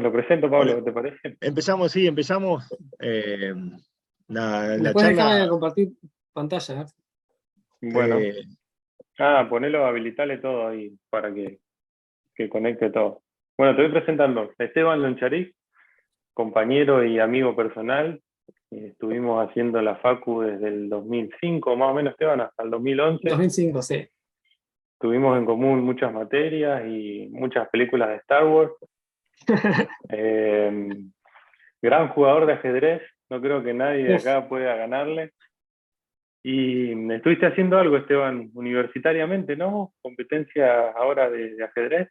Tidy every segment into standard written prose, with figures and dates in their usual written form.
lo presento, Pablo, Bueno, ¿qué te parece? empezamos. eh, la Después déjame charla. compartir pantalla. ¿Eh? Bueno, eh, ponelo, habilitale todo ahí para que conecte todo. Bueno, te voy presentando. Esteban Loncharic, compañero y amigo personal. Estuvimos haciendo la facu desde el 2005, más o menos, Esteban, hasta el 2011. 2005, sí. Tuvimos en común muchas materias y muchas películas de Star Wars. Gran jugador de ajedrez, no creo que nadie de Uf. acá pueda ganarle. Y estuviste haciendo algo, Esteban, universitariamente, ¿no? Competencia ahora de ajedrez.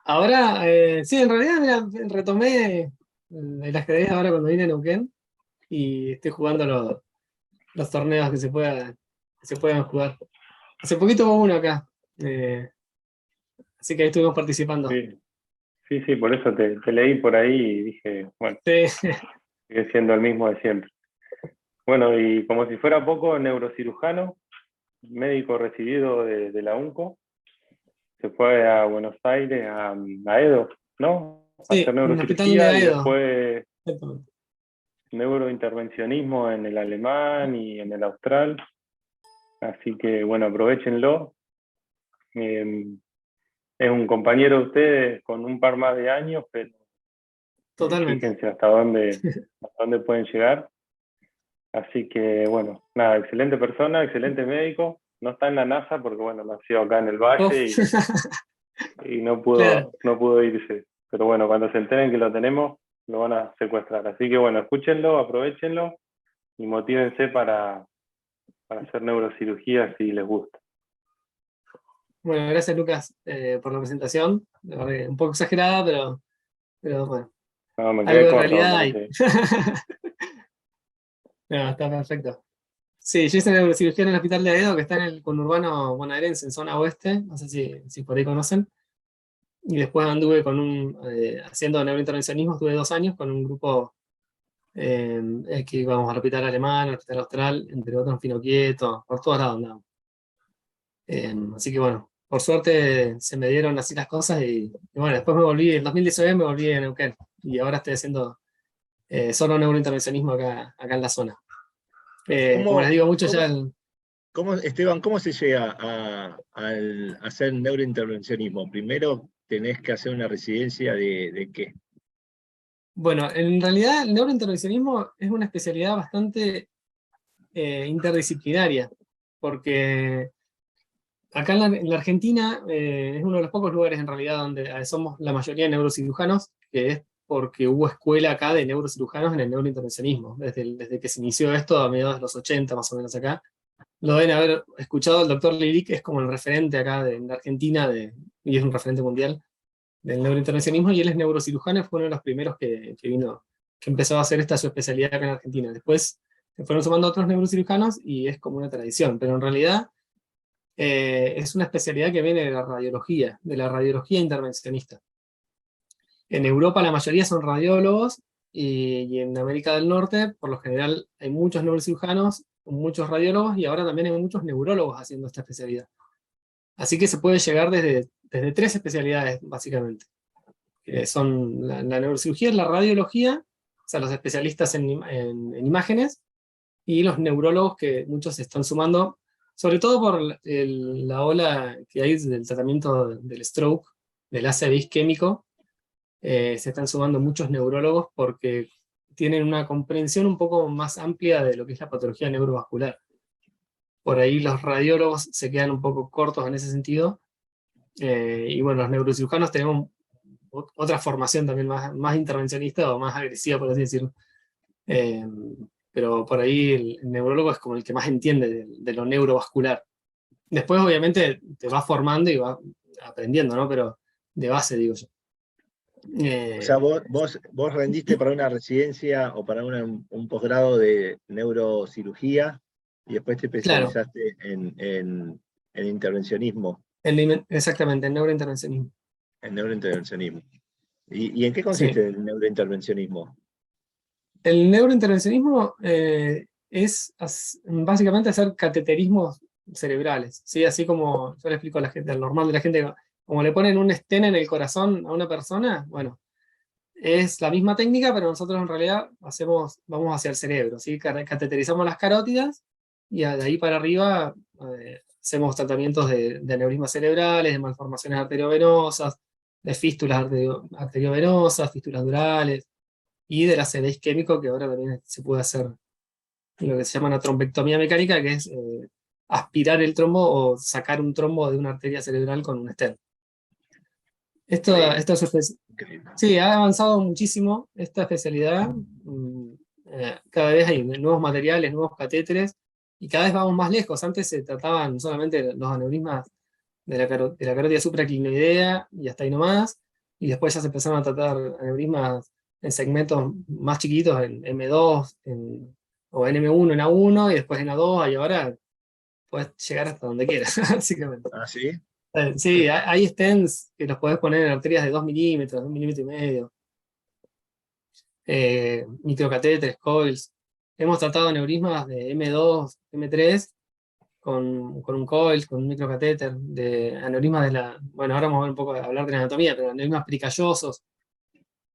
Ahora, sí, en realidad mira, retomé el ajedrez ahora cuando vine a Neuquén y estoy jugando los torneos que se puedan jugar. Hace poquito hubo uno acá, así que ahí estuvimos participando. Sí, sí, sí, por eso te leí por ahí y dije, bueno, Sí. sigue siendo el mismo de siempre. Bueno, y como si fuera poco, neurocirujano, médico recibido de la UNCO, se fue a Buenos Aires, a Edo, ¿no? A Sí, hacer en el hospital de neurocirugía y Aedo. después Exactamente. neurointervencionismo en el alemán y en el austral. Así que, bueno, aprovechenlo. Eh, es un compañero de ustedes con un par más de años, pero Totalmente. fíjense hasta dónde pueden llegar. Así que, bueno, nada, excelente persona, excelente médico. No está en la NASA porque, bueno, nació acá en el Uf. Valle y no Claro. pudo irse. Pero bueno, cuando se enteren que lo tenemos, lo van a secuestrar. Así que, bueno, escúchenlo, aprovechenlo y motívense para hacer neurocirugía si les gusta. Bueno, gracias Lucas por la presentación. La verdad que un poco exagerada, pero bueno, No, me algo quedé de corto, realidad me hay. parece. No, está perfecto. Sí, yo hice neurocirugía en el hospital de Aedo, que está en el conurbano bonaerense, en zona oeste, no sé si por ahí conocen. Y después anduve haciendo neurointervencionismo, estuve 2 años con un grupo que íbamos al hospital alemán, al hospital austral, entre otros en Finoquieto, por todos lados andábamos. Así que bueno, por suerte se me dieron así las cosas y bueno, después en 2019 me volví a Neuquén y ahora estoy haciendo solo neurointervencionismo acá en la zona. Como les ¿cómo, digo mucho cómo- ya, Esteban, cómo se llega a hacer neurointervencionismo? Primero tenés que hacer una residencia de qué. bueno, en realidad el neurointervencionismo es una especialidad bastante interdisciplinaria, porque acá en la Argentina es uno de los pocos lugares en realidad donde somos la mayoría de neurocirujanos, que es porque hubo escuela acá de neurocirujanos en el neurointervencionismo, desde que se inició esto a mediados de los 80 más o menos acá. Lo deben haber escuchado, el doctor Lili, que es como el referente acá en la Argentina, y es un referente mundial del neurointervencionismo, y él es neurocirujano, fue uno de los primeros que vino, que empezó a hacer esta su especialidad acá en Argentina. Después se fueron sumando otros neurocirujanos y es como una tradición, pero en realidad es una especialidad que viene de la radiología intervencionista. En Europa la mayoría son radiólogos y en América del Norte, por lo general, hay muchos neurocirujanos, muchos radiólogos y ahora también hay muchos neurólogos haciendo esta especialidad. Así que se puede llegar desde 3 especialidades, básicamente. Son la neurocirugía, la radiología, o sea, los especialistas en imágenes, y los neurólogos que muchos se están sumando, sobre todo por la ola que hay del tratamiento del stroke, del ACV isquémico. Se están sumando muchos neurólogos porque tienen una comprensión un poco más amplia de lo que es la patología neurovascular. Por ahí los radiólogos se quedan un poco cortos en ese sentido. Y bueno, los neurocirujanos tenemos otra formación también más intervencionista o más agresiva, por así decirlo. Eh, pero por ahí el neurólogo es como el que más entiende de lo neurovascular. Después, obviamente, te vas formando y vas aprendiendo, ¿no? Pero de base, digo yo. O sea, Eh, vos rendiste para una residencia o para un posgrado de neurocirugía y después te claro, especializaste en intervencionismo, exactamente, en neurointervencionismo. en neurointervencionismo. ¿Y en qué Sí. consiste el neurointervencionismo? El neurointervencionismo es básicamente hacer cateterismos cerebrales, ¿sí? Así como yo le explico a la gente, al normal de la gente, como le ponen un stent en el corazón a una persona, bueno, es la misma técnica, pero nosotros en realidad vamos hacia el cerebro, ¿sí? Cateterizamos las carótidas y de ahí para arriba hacemos tratamientos de aneurismas cerebrales, de malformaciones arteriovenosas, de fístulas arteriovenosas, fístulas durales, y de la CD isquémico, que ahora también se puede hacer lo que se llama una trombectomía mecánica, que es aspirar el trombo o sacar un trombo de una arteria cerebral con un stent. Esto es Increíble. sí, ha avanzado muchísimo esta especialidad. Cada vez hay nuevos materiales, nuevos catéteres, y cada vez vamos más lejos. Antes se trataban solamente los aneurismas de la carótida supraclinoidea y hasta ahí nomás, y después ya se empezaron a tratar aneurismas en segmentos más chiquitos, en M2, o en M1, en A1, y después en A2, y ahora puedes llegar hasta donde quieras, básicamente. ¿Ah, sí? Sí, hay stents que los podés poner en arterias de 2 milímetros, 2 milímetros y medio, microcatéteres, coils. Hemos tratado aneurismas de M2, M3, con un coil, con un microcatéter, de aneurismas bueno, ahora vamos a ver un poco a hablar de la anatomía, pero aneurismas pericallosos,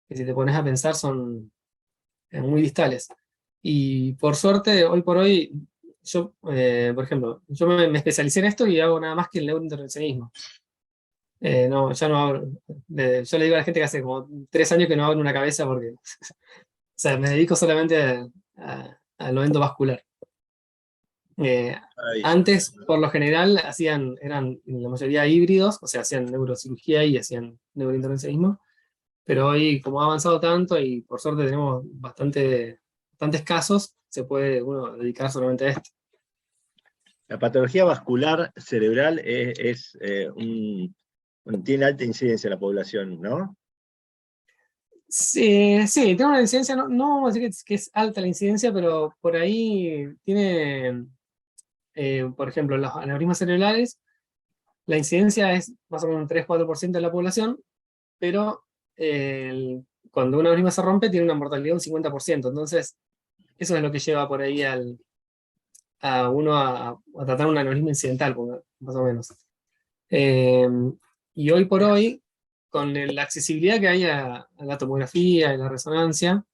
que si te pones a pensar son muy distales. Y por suerte, hoy por hoy, yo, por ejemplo, yo me especialicé en esto y hago nada más que el neurointervencionismo. No, ya no abro. Yo le digo a la gente que hace como 3 años que no abro una cabeza porque, o sea, me dedico solamente a lo endovascular. Antes, por lo general, eran la mayoría híbridos, o sea, hacían neurocirugía y hacían neurointervencionismo, pero hoy, como ha avanzado tanto y por suerte tenemos bastantes casos, se puede uno dedicar solamente a esto. La patología vascular cerebral tiene alta incidencia en la población, ¿no? Sí, sí, tiene una incidencia, no vamos a decir que es alta la incidencia, pero por ahí tiene, por ejemplo, los aneurismas cerebrales, la incidencia es más o menos un 3-4% de la población, pero cuando un aneurisma se rompe tiene una mortalidad de un 50%, entonces eso es lo que lleva por ahí a uno a tratar un aneurisma incidental, más o menos. Y hoy por hoy, con la accesibilidad que hay a la tomografía y la resonancia,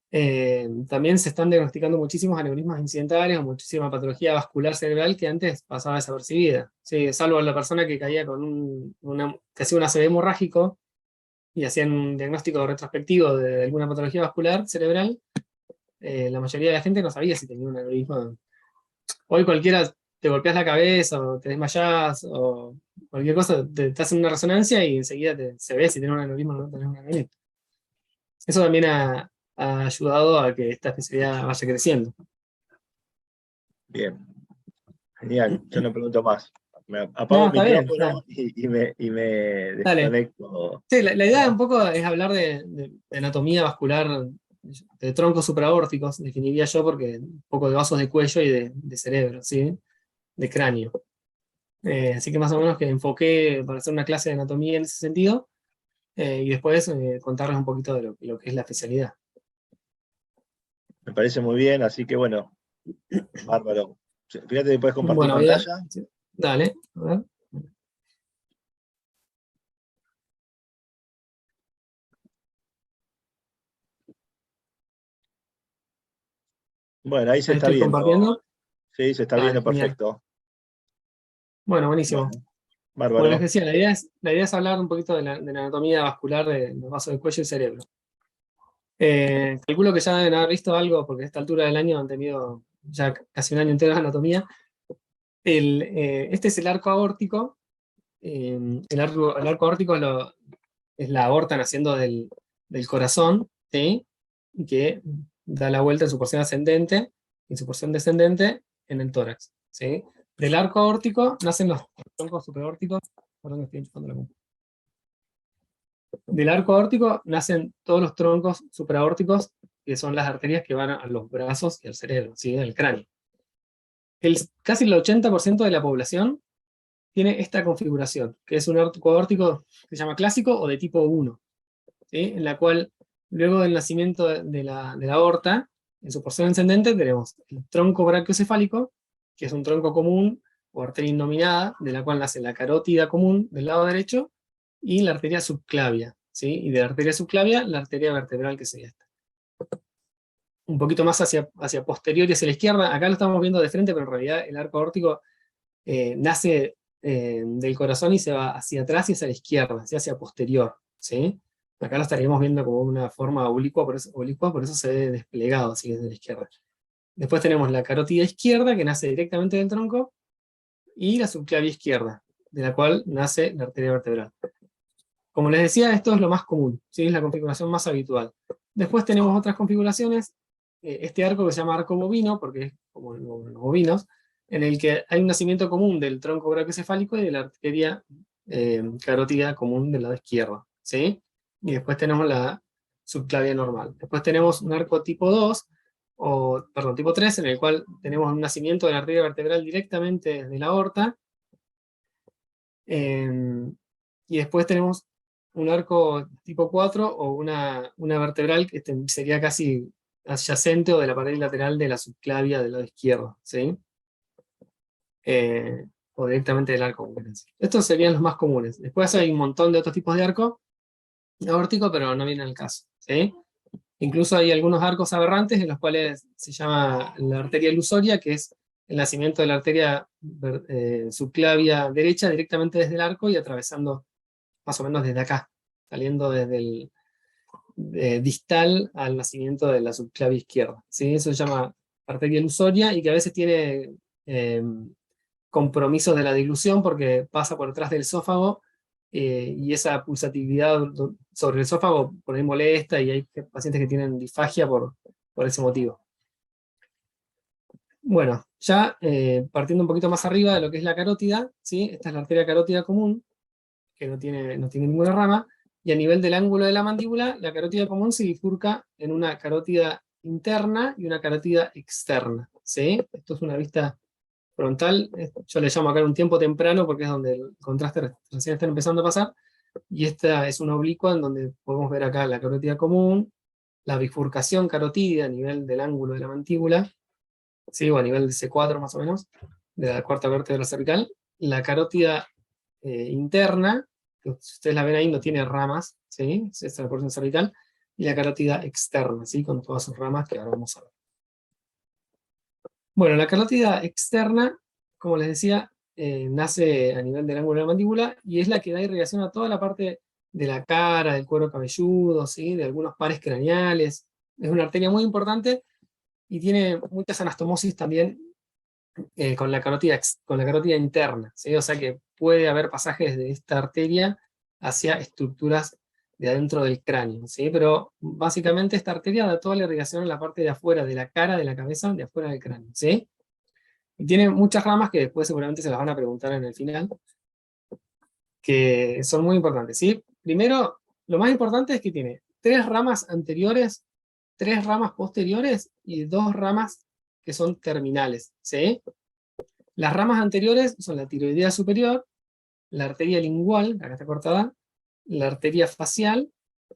también se están diagnosticando muchísimos aneurismas incidentales o muchísima patología vascular cerebral que antes pasaba desapercibida. Sí, salvo la persona que caía con que hacía un ACV hemorrágico y hacían un diagnóstico retrospectivo de alguna patología vascular cerebral, la mayoría de la gente no sabía si tenía un aneurisma. Hoy cualquiera te golpeas la cabeza o te desmayás o cualquier cosa, te hacen una resonancia y enseguida se ve si tienes un aneurisma o no tenés un aneurisma. Eso también ha ayudado a que esta especialidad vaya creciendo. Bien, genial, yo no pregunto más. Me apago No, el está bien. micrófono y me Dale. desconecto. Sí, la idea un poco es hablar de anatomía vascular, de troncos supraórticos, definiría yo, porque un poco de vasos de cuello y de cerebro, ¿sí? De cráneo. Así que más o menos que enfoqué para hacer una clase de anatomía en ese sentido, y después contarles un poquito de lo que es la especialidad. Me parece muy bien, así que bueno, bárbaro. Fíjate que puedes compartir Bueno, pantalla. sí. Dale, a ver. Bueno, ahí se Ahí está estoy viendo. compartiendo. Sí, se está Dale, viendo genial. perfecto. Bueno, buenísimo. Bueno, Bueno, les bárbaro. decía, la idea es hablar un poquito de la anatomía vascular de los vasos del cuello y cerebro. Calculo que ya deben haber visto algo, porque a esta altura del año han tenido ya casi un año entero de anatomía. Este es el arco aórtico. El arco aórtico es la aorta naciendo del corazón, ¿sí? Y que da la vuelta en su porción ascendente y en su porción descendente en el tórax, ¿sí? Del arco aórtico nacen los troncos supraórticos. Perdón, estoy enchufando la compu. Del arco aórtico nacen todos los troncos supraórticos, que son las arterias que van a los brazos y al cerebro, ¿sí? Al cráneo. Casi el 80% de la población tiene esta configuración, que es un arco aórtico que se llama clásico o de tipo 1, ¿sí? En la cual, luego del nacimiento de la aorta, en su porción ascendente tenemos el tronco brachiocefálico, que es un tronco común o arteria innominada, de la cual nace la carótida común del lado derecho y la arteria subclavia, ¿sí? Y de la arteria subclavia, la arteria vertebral, que sería esta. Un poquito más hacia posterior y hacia la izquierda. Acá lo estamos viendo de frente, pero en realidad el arco aórtico nace del corazón y se va hacia atrás y hacia la izquierda, hacia posterior, ¿sí? Acá lo estaríamos viendo como una forma oblicua, por eso se ve desplegado así desde la izquierda. Después tenemos la carótida izquierda, que nace directamente del tronco, y la subclavia izquierda, de la cual nace la arteria vertebral. Como les decía, esto es lo más común, ¿sí? Es la configuración más habitual. Después tenemos otras configuraciones, este arco que se llama arco bovino, porque es como los bovinos, en el que hay un nacimiento común del tronco brachiocefálico y de la arteria carótida común del lado izquierdo, ¿sí? Y después tenemos la subclavia normal. Después tenemos un arco tipo 2, tipo 3, en el cual tenemos un nacimiento de la arteria vertebral directamente desde la aorta. Y después tenemos un arco tipo 4 o una vertebral que sería casi adyacente o de la pared lateral de la subclavia del lado izquierdo, ¿sí? O directamente del arco. Estos serían los más comunes. Después hay un montón de otros tipos de arco aórtico, pero no viene al caso, ¿sí? Incluso hay algunos arcos aberrantes en los cuales se llama la arteria ilusoria, que es el nacimiento de la arteria subclavia derecha directamente desde el arco y atravesando más o menos desde acá, saliendo desde el distal al nacimiento de la subclavia izquierda, ¿sí? Eso se llama arteria ilusoria y que a veces tiene compromisos de la dilución porque pasa por detrás del esófago y esa pulsatividad sobre el esófago por ahí molesta y hay pacientes que tienen disfagia por ese motivo. Bueno, ya partiendo un poquito más arriba de lo que es la carótida, ¿sí? Esta es la arteria carótida común, que no tiene ninguna rama, y a nivel del ángulo de la mandíbula, la carótida común se bifurca en una carótida interna y una carótida externa, ¿sí? Esto es una vista frontal, yo le llamo acá un tiempo temprano porque es donde el contraste recién está empezando a pasar, y esta es una oblicua en donde podemos ver acá la carótida común, la bifurcación carotídea a nivel del ángulo de la mandíbula, ¿sí? O a nivel de C4 más o menos, de la cuarta vértebra cervical, la carótida interna, que si ustedes la ven ahí no tiene ramas, ¿sí? Esta es la porción cervical, y la carótida externa, ¿sí? Con todas sus ramas que ahora vamos a ver. Bueno, la carótida externa, como les decía, nace a nivel del ángulo de la mandíbula y es la que da irrigación a toda la parte de la cara, del cuero cabelludo, ¿sí? De algunos pares craneales. Es una arteria muy importante y tiene muchas anastomosis también con la carótida interna, ¿sí? O sea que puede haber pasajes de esta arteria hacia estructuras de adentro del cráneo, ¿sí? Pero básicamente esta arteria da toda la irrigación en la parte de afuera de la cara, de la cabeza, de afuera del cráneo, ¿sí? Y tiene muchas ramas que después seguramente se las van a preguntar en el final, que son muy importantes, ¿sí? Primero, lo más importante es que tiene 3 ramas anteriores, 3 ramas posteriores y 2 ramas que son terminales, ¿sí? Las ramas anteriores son la tiroidea superior, la arteria lingual, acá está cortada, la arteria facial,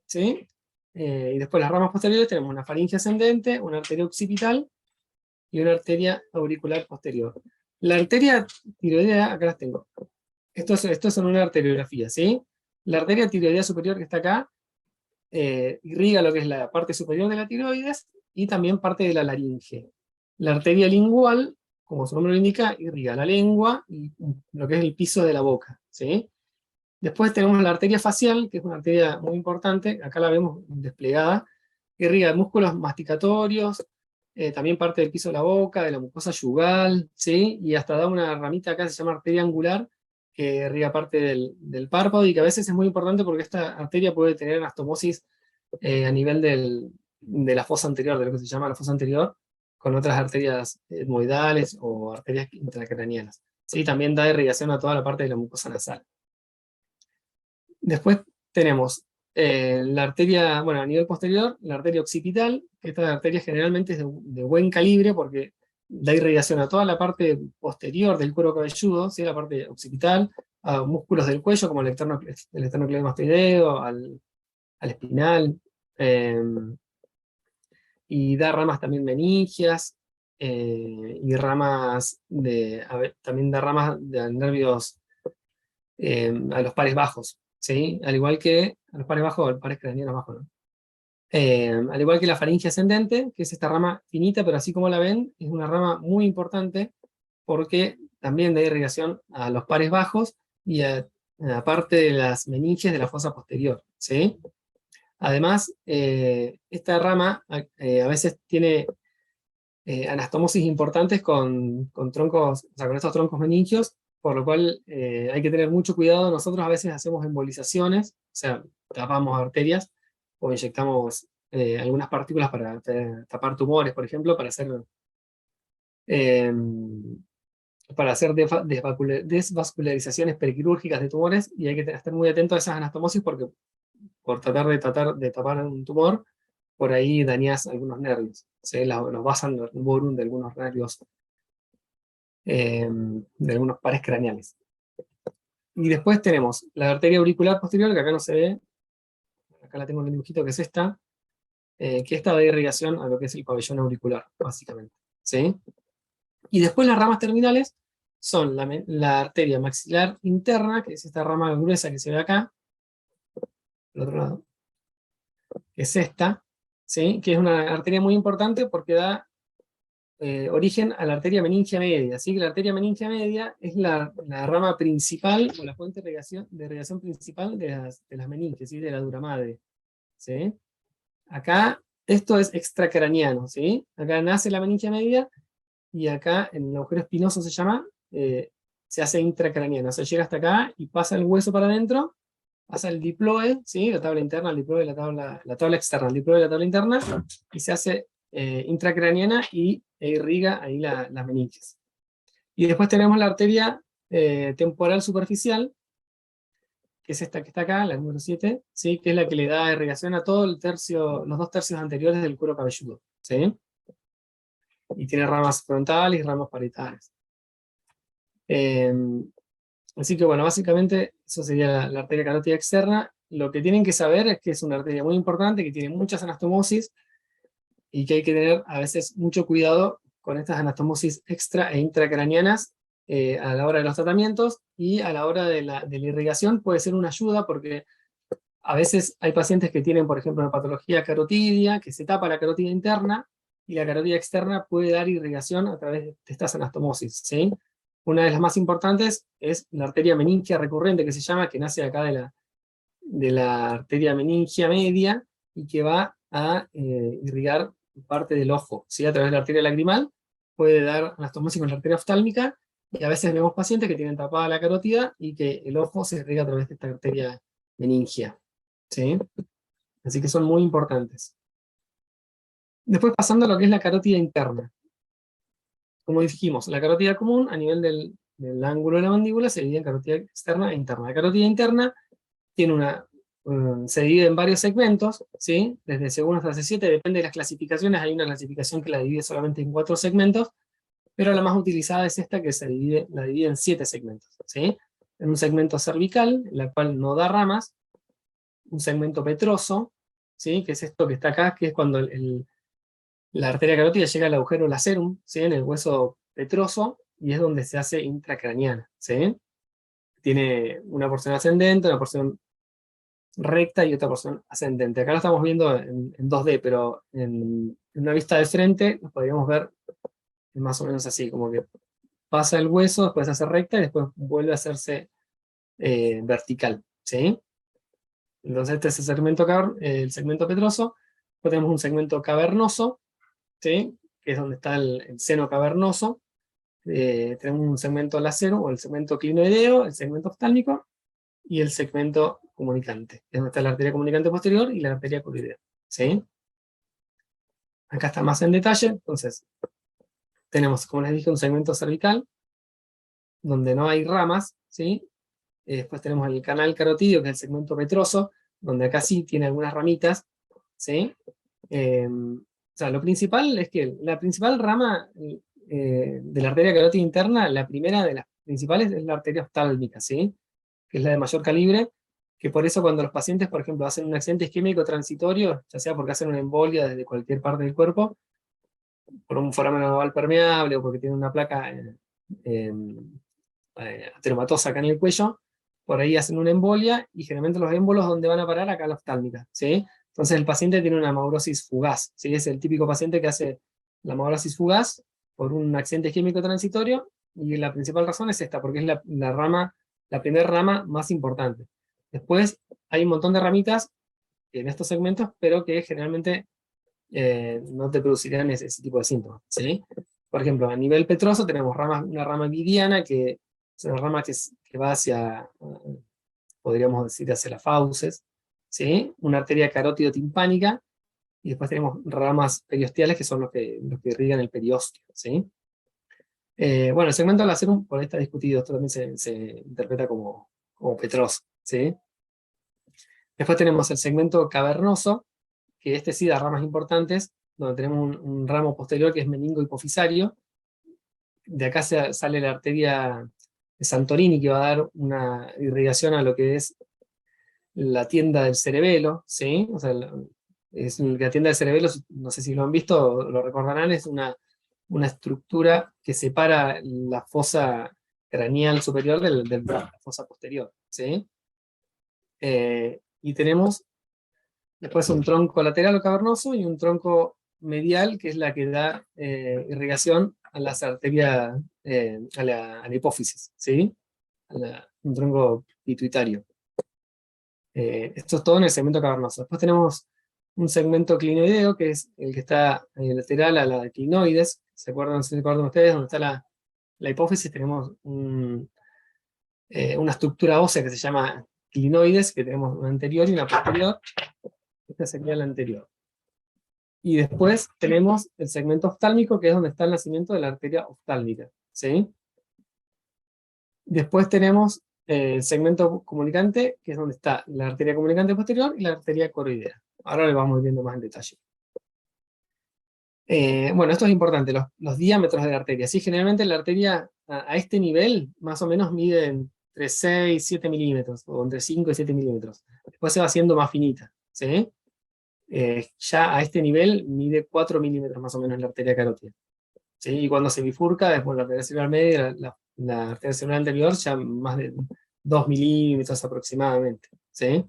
¿sí? Y después las ramas posteriores tenemos una faringe ascendente, una arteria occipital y una arteria auricular posterior. La arteria tiroidea, acá las tengo. Esto es en una arteriografía, ¿sí? La arteria tiroidea superior que está acá irriga lo que es la parte superior de la tiroides y también parte de la laringe. La arteria lingual, como su nombre lo indica, irriga la lengua y lo que es el piso de la boca, ¿sí? Después tenemos la arteria facial, que es una arteria muy importante, acá la vemos desplegada, irriga músculos masticatorios, también parte del piso de la boca, de la mucosa yugal, ¿sí? Y hasta da una ramita acá, se llama arteria angular, que irriga parte del párpado y que a veces es muy importante porque esta arteria puede tener anastomosis a nivel de la fosa anterior, de lo que se llama la fosa anterior, con otras arterias etmoidales o arterias intracraneanas. ¿Sí? También da irrigación a toda la parte de la mucosa nasal. Después tenemos la arteria, bueno, a nivel posterior, la arteria occipital, que esta arteria generalmente es de buen calibre porque da irrigación a toda la parte posterior del cuero cabelludo, ¿sí? La parte occipital, a músculos del cuello como el esternocleidomastoideo, al espinal, y da ramas también meningias, y ramas también da ramas de nervios a los pares bajos, ¿sí? Al igual que los pares bajos, el pares craneanos bajos, ¿no? Al igual que la faringe ascendente, que es esta rama finita, pero así como la ven, es una rama muy importante porque también da irrigación a los pares bajos y a parte de las meninges de la fosa posterior, ¿sí? Además, esta rama a veces tiene anastomosis importantes con troncos, o sea, con estos troncos meningios, por lo cual hay que tener mucho cuidado. Nosotros a veces hacemos embolizaciones, o sea, tapamos arterias o inyectamos algunas partículas para tapar tumores, por ejemplo, eh, para hacer desvascularizaciones periquirúrgicas de tumores, y hay que estar muy atento a esas anastomosis porque por tratar de tapar un tumor, por ahí dañás algunos nervios, ¿sí? Los basan los borum de algunos nervios, de algunos pares craneales. Y después tenemos la arteria auricular posterior, que acá no se ve, acá la tengo en el dibujito, que es esta, que esta da irrigación a lo que es el pabellón auricular, básicamente, ¿sí? Y después las ramas terminales son la arteria maxilar interna, que es esta rama gruesa que se ve acá, del otro lado, que es esta, ¿sí? Que es una arteria muy importante porque da origen a la arteria meningia media. Así que la arteria meningia media es la rama principal, o la fuente de irrigación principal de las meninges, ¿sí? De la dura madre, ¿sí? Acá, esto es extracraniano, ¿sí? Acá nace la meningia media, y acá, en el agujero espinoso se llama, se hace intracraniano. O sea, llega hasta acá y pasa el hueso para adentro, pasa el diploe, ¿sí? La tabla interna, el diploe, la tabla externa, el diploe, la tabla interna, y se hace intracraniana e irriga ahí las meninges. Y después tenemos la arteria temporal superficial, que es esta que está acá, la número 7, ¿sí? Que es la que le da irrigación a todo los 2 tercios anteriores del cuero cabelludo, ¿sí? Y tiene ramas frontales y ramas parietales. Así que bueno, básicamente eso sería la arteria carótida externa. Lo que tienen que saber es que es una arteria muy importante, que tiene muchas anastomosis, y que hay que tener a veces mucho cuidado con estas anastomosis extra e intracranianas a la hora de los tratamientos, y a la hora de la irrigación puede ser una ayuda, porque a veces hay pacientes que tienen, por ejemplo, una patología carotidia, que se tapa la carótida interna, y la carótida externa puede dar irrigación a través de estas anastomosis, ¿sí? Una de las más importantes es la arteria meningia recurrente, que se llama, que nace acá de la arteria meningia media, y que va a irrigar parte del ojo, ¿sí? A través de la arteria lagrimal, puede dar anastomosis con la arteria oftálmica, y a veces vemos pacientes que tienen tapada la carótida y que el ojo se irriga a través de esta arteria meningia, ¿sí? Así que son muy importantes. Después, pasando a lo que es la carótida interna. Como dijimos, la carótida común a nivel del ángulo de la mandíbula se divide en carótida externa e interna. La carótida interna tiene se divide en varios segmentos, ¿sí? Desde C1 hasta C7, depende de las clasificaciones. Hay una clasificación que la divide solamente en 4 segmentos, pero la más utilizada es esta, que la divide en 7 segmentos, ¿sí? En un segmento cervical, en la cual no da ramas, un segmento petroso, ¿sí? Que es esto que está acá, que es cuando la arteria carótida llega al agujero lacerum, ¿sí? En el hueso petroso, y es donde se hace intracraniana, ¿sí? Tiene una porción ascendente, una porción recta y otra porción ascendente. Acá lo estamos viendo en 2D, pero en una vista de frente lo podríamos ver más o menos así, como que pasa el hueso, después se hace recta y después vuelve a hacerse vertical, ¿sí? Entonces este es el segmento petroso. Después tenemos un segmento cavernoso, ¿sí? Que es donde está el seno cavernoso. Tenemos un segmento lacero, o el segmento clinoideo, el segmento oftálmico, y el segmento comunicante, que es donde está la arteria comunicante posterior y la arteria coroidea, ¿sí? Acá está más en detalle. Entonces tenemos, como les dije, un segmento cervical, donde no hay ramas, ¿sí? Después tenemos el canal carotídeo, que es el segmento petroso, donde acá sí tiene algunas ramitas, ¿sí? O sea, lo principal es que la principal rama de la arteria carótida interna, la primera de las principales, es la arteria oftálmica, ¿sí? Que es la de mayor calibre, que por eso cuando los pacientes, por ejemplo, hacen un accidente isquémico transitorio, ya sea porque hacen una embolia desde cualquier parte del cuerpo, por un foramen nodal permeable, o porque tienen una placa ateromatosa acá en el cuello, por ahí hacen una embolia, y generalmente los émbolos, ¿dónde van a parar? Acá a la oftálmica, ¿sí? Entonces el paciente tiene una hemorrosis fugaz, ¿sí? Es el típico paciente que hace la hemorrosis fugaz por un accidente químico transitorio, y la principal razón es esta, porque es la primera rama más importante. Después hay un montón de ramitas en estos segmentos, pero que generalmente no te producirían ese tipo de síntomas, ¿sí? Por ejemplo, a nivel petroso tenemos una rama vidiana, que es una rama que va hacia, podríamos decir, hacia las fauces, ¿sí? Una arteria carótido-timpánica, y después tenemos ramas periosteales, que son los que irrigan el periósteo, ¿sí? Bueno, el segmento lacerum, por ahí está discutido, esto también se interpreta como petroso, ¿sí? Después tenemos el segmento cavernoso, que este sí da ramas importantes, donde tenemos un ramo posterior que es meningo hipofisario. De acá sale la arteria de Santorini, que va a dar una irrigación a lo que es la tienda del cerebelo, ¿sí? O sea, la tienda del cerebelo, no sé si lo han visto o lo recordarán, es una estructura que separa la fosa craneal superior de la fosa posterior, ¿sí? Y tenemos después un tronco lateral o cavernoso y un tronco medial, que es la que da irrigación a las arterias, a la hipófisis, ¿sí? Un tronco pituitario. Esto es todo en el segmento cavernoso. Después tenemos un segmento clinoideo, que es el que está lateral a la clinoides. ¿Se acuerdan ustedes? Donde está la hipófisis, tenemos una estructura ósea que se llama clinoides, que tenemos una anterior y una posterior. Esta sería la anterior. Y después tenemos el segmento oftálmico, que es donde está el nacimiento de la arteria oftálmica, ¿sí? Después tenemos el segmento comunicante, que es donde está la arteria comunicante posterior y la arteria coroidea. Ahora lo vamos viendo más en detalle. Bueno, esto es importante, los diámetros de la arteria. Sí, generalmente la arteria a este nivel más o menos mide entre 6 y 7 milímetros, o entre 5 y 7 milímetros. Después se va haciendo más finita, ¿sí? Ya a este nivel mide 4 milímetros más o menos la arteria carótida, ¿sí? Y cuando se bifurca, después la arteria celular media, la arteria celular anterior, ya más de 2 milímetros aproximadamente, ¿sí?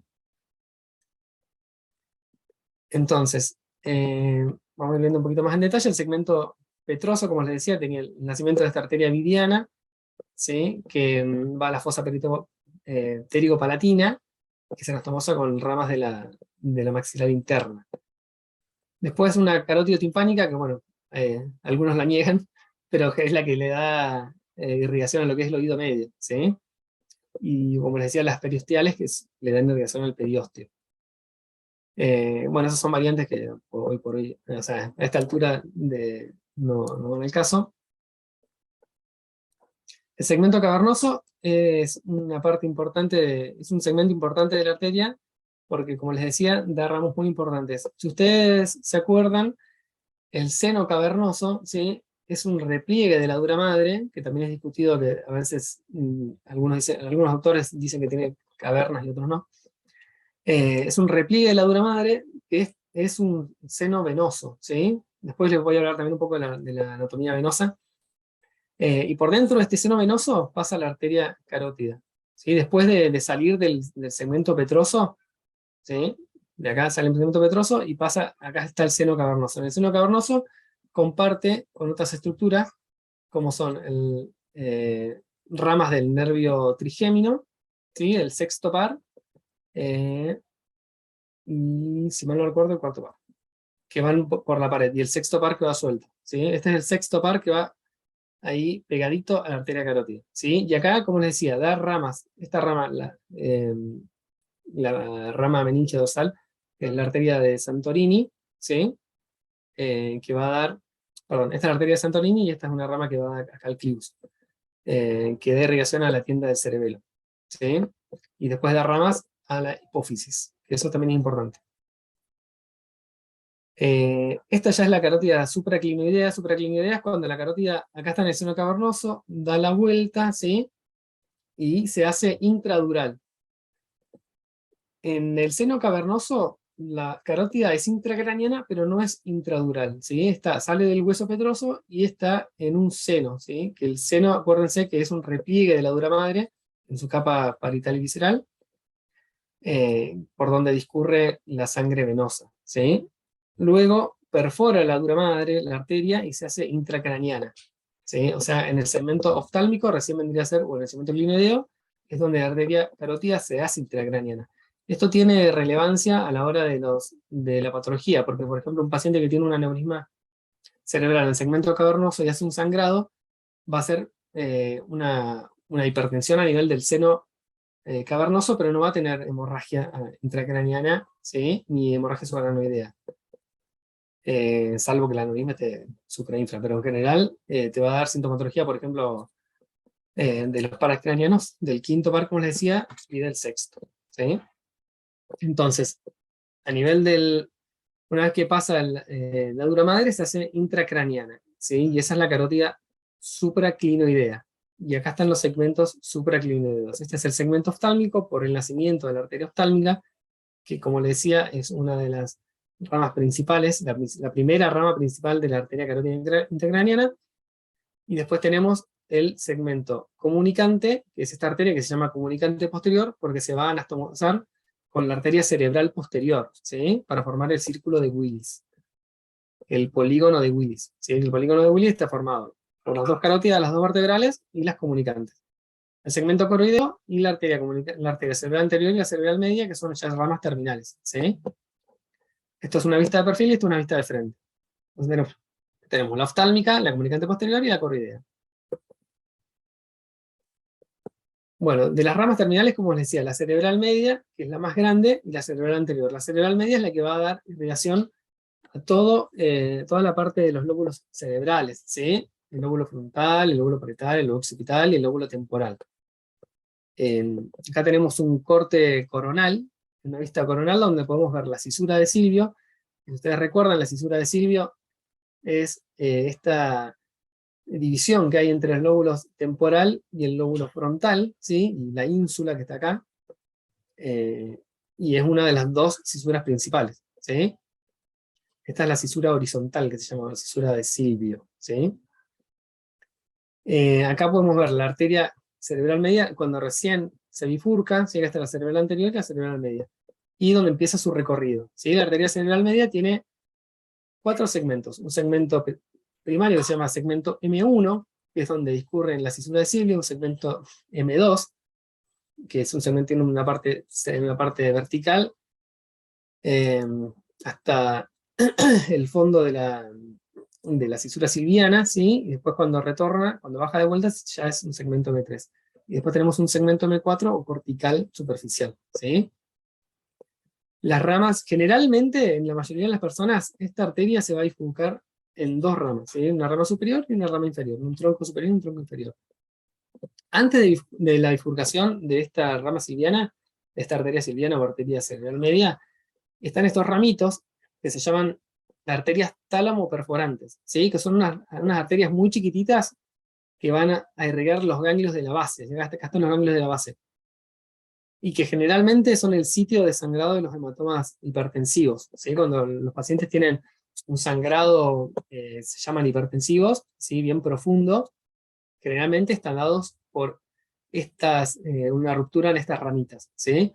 Entonces, vamos a ir viendo un poquito más en detalle. El segmento petroso, como les decía, tenía el nacimiento de esta arteria vidiana, ¿sí? Que va a la fosa pterigopalatina, que es anastomosa con ramas de la maxilar interna. Después una carótido timpánica, que bueno, algunos la niegan, pero es la que le da irrigación a lo que es el oído medio, ¿sí? Y como les decía, las periosteales, que le dan irrigación al periósteo. Bueno, esas son variantes que hoy por hoy, o sea, a esta altura no van al caso. El segmento cavernoso es una parte importante, es un segmento importante de la arteria, porque como les decía, da ramos muy importantes. Si ustedes se acuerdan, el seno cavernoso, ¿sí? Es un repliegue de la dura madre, que también es discutido, que a veces algunos autores dicen que tiene cavernas y otros no. Es un repliegue de la dura madre, que es un seno venoso, ¿sí? Después les voy a hablar también un poco de la anatomía venosa. Y por dentro de este seno venoso pasa la arteria carótida, ¿sí? Después de salir del segmento petroso, ¿sí? De acá sale el segmento petroso y pasa, acá está el seno cavernoso. En el seno cavernoso comparte con otras estructuras, como son ramas del nervio trigémino, ¿sí? El sexto par, y si mal no recuerdo, el cuarto par, que van por la pared, y el sexto par que va suelto, ¿sí? Este es el sexto par que va ahí pegadito a la arteria carótida, ¿sí? Y acá, como les decía, da ramas. Esta rama, la rama meninge dorsal, que es la arteria de Santorini, ¿sí? Que va a dar, perdón, esta es la arteria de Santorini y esta es una rama que va acá al clivus, que da irrigación a la tienda del cerebelo, ¿sí? Y después da ramas a la hipófisis, que eso también es importante. Esta ya es la carótida supraclinoidea. Supraclinoidea es cuando la carótida, acá está en el seno cavernoso, da la vuelta, ¿sí? Y se hace intradural. En el seno cavernoso, la carótida es intracraniana, pero no es intradural, ¿sí? Sale del hueso petroso y está en un seno, ¿sí? Que el seno, acuérdense que es un repliegue de la dura madre, en su capa parietal y visceral, por donde discurre la sangre venosa, ¿sí? Luego perfora la dura madre, la arteria, y se hace intracraniana, ¿sí? O sea, en el segmento oftálmico recién vendría a ser, o en el segmento clinoideo, es donde la arteria carótida se hace intracraniana. Esto tiene relevancia a la hora de la patología, porque por ejemplo un paciente que tiene un aneurisma cerebral en el segmento cavernoso y hace un sangrado, va a ser una hipertensión a nivel del seno cavernoso, pero no va a tener hemorragia intracraniana, ¿sí? Ni hemorragia subaracnoidea. Salvo que la aneurisma esté suprainfra, pero en general te va a dar sintomatología, por ejemplo, de los paracranianos, del quinto par, como les decía, y del sexto, ¿sí? Entonces, a nivel una vez que pasa la dura madre, se hace intracraniana, ¿sí? Y esa es la carótida supraclinoidea. Y acá están los segmentos supraclinoideos. Este es el segmento oftálmico por el nacimiento de la arteria oftálmica, que como les decía, es una de las ramas principales, la primera rama principal de la arteria carótida intracraniana. Y después tenemos el segmento comunicante, que es esta arteria que se llama comunicante posterior, porque se va a anastomosar con la arteria cerebral posterior, ¿sí? Para formar el círculo de Willis. El polígono de Willis, ¿sí? El polígono de Willis está formado por las dos carótidas, las dos vertebrales y las comunicantes. El segmento coroideo y la arteria cerebral anterior y la cerebral media, que son ya ramas terminales, ¿sí? Esto es una vista de perfil y esto es una vista de frente. Entonces tenemos la oftálmica, la comunicante posterior y la coroidea. Bueno, de las ramas terminales, como les decía, la cerebral media, que es la más grande, y la cerebral anterior. La cerebral media es la que va a dar irrigación a toda la parte de los lóbulos cerebrales, ¿sí? El lóbulo frontal, el lóbulo parietal, el lóbulo occipital y el lóbulo temporal. Acá tenemos un corte coronal, una vista coronal donde podemos ver la cisura de Silvio. Si ustedes recuerdan, la cisura de Silvio es esta división que hay entre el lóbulo temporal y el lóbulo frontal, ¿sí? Y la ínsula que está acá, y es una de las dos cisuras principales, ¿sí? Esta es la cisura horizontal, que se llama la cisura de Silvio, ¿sí? Acá podemos ver la arteria cerebral media cuando recién se bifurca, llega hasta la cerebral anterior y la cerebral media, y donde empieza su recorrido, ¿sí? La arteria cerebral media tiene 4 segmentos, un segmento primario que se llama segmento M1, que es donde discurre en la cisura de Silvio, un segmento M2, que es un segmento que tiene una parte vertical, hasta el fondo de la cisura silviana, ¿sí? Y después cuando retorna, cuando baja de vuelta, ya es un segmento M3. Y después tenemos un segmento M4 o cortical superficial, ¿sí? Las ramas, generalmente, en la mayoría de las personas, esta arteria se va a bifurcar en 2 ramas, ¿sí? Una rama superior y una rama inferior, un tronco superior y un tronco inferior. Antes de la bifurcación de esta rama silviana, de esta arteria silviana o arteria cerebral media, están estos ramitos que se llaman arterias tálamo perforantes, ¿sí? Que son unas arterias muy chiquititas que van a irrigar los ganglios de la base. Acá están los ganglios de la base. Y que generalmente son el sitio de sangrado de los hematomas hipertensivos, ¿sí? Cuando los pacientes tienen un sangrado, se llaman hipertensivos, ¿sí? Bien profundo, generalmente están dados por una ruptura en estas ramitas, ¿sí?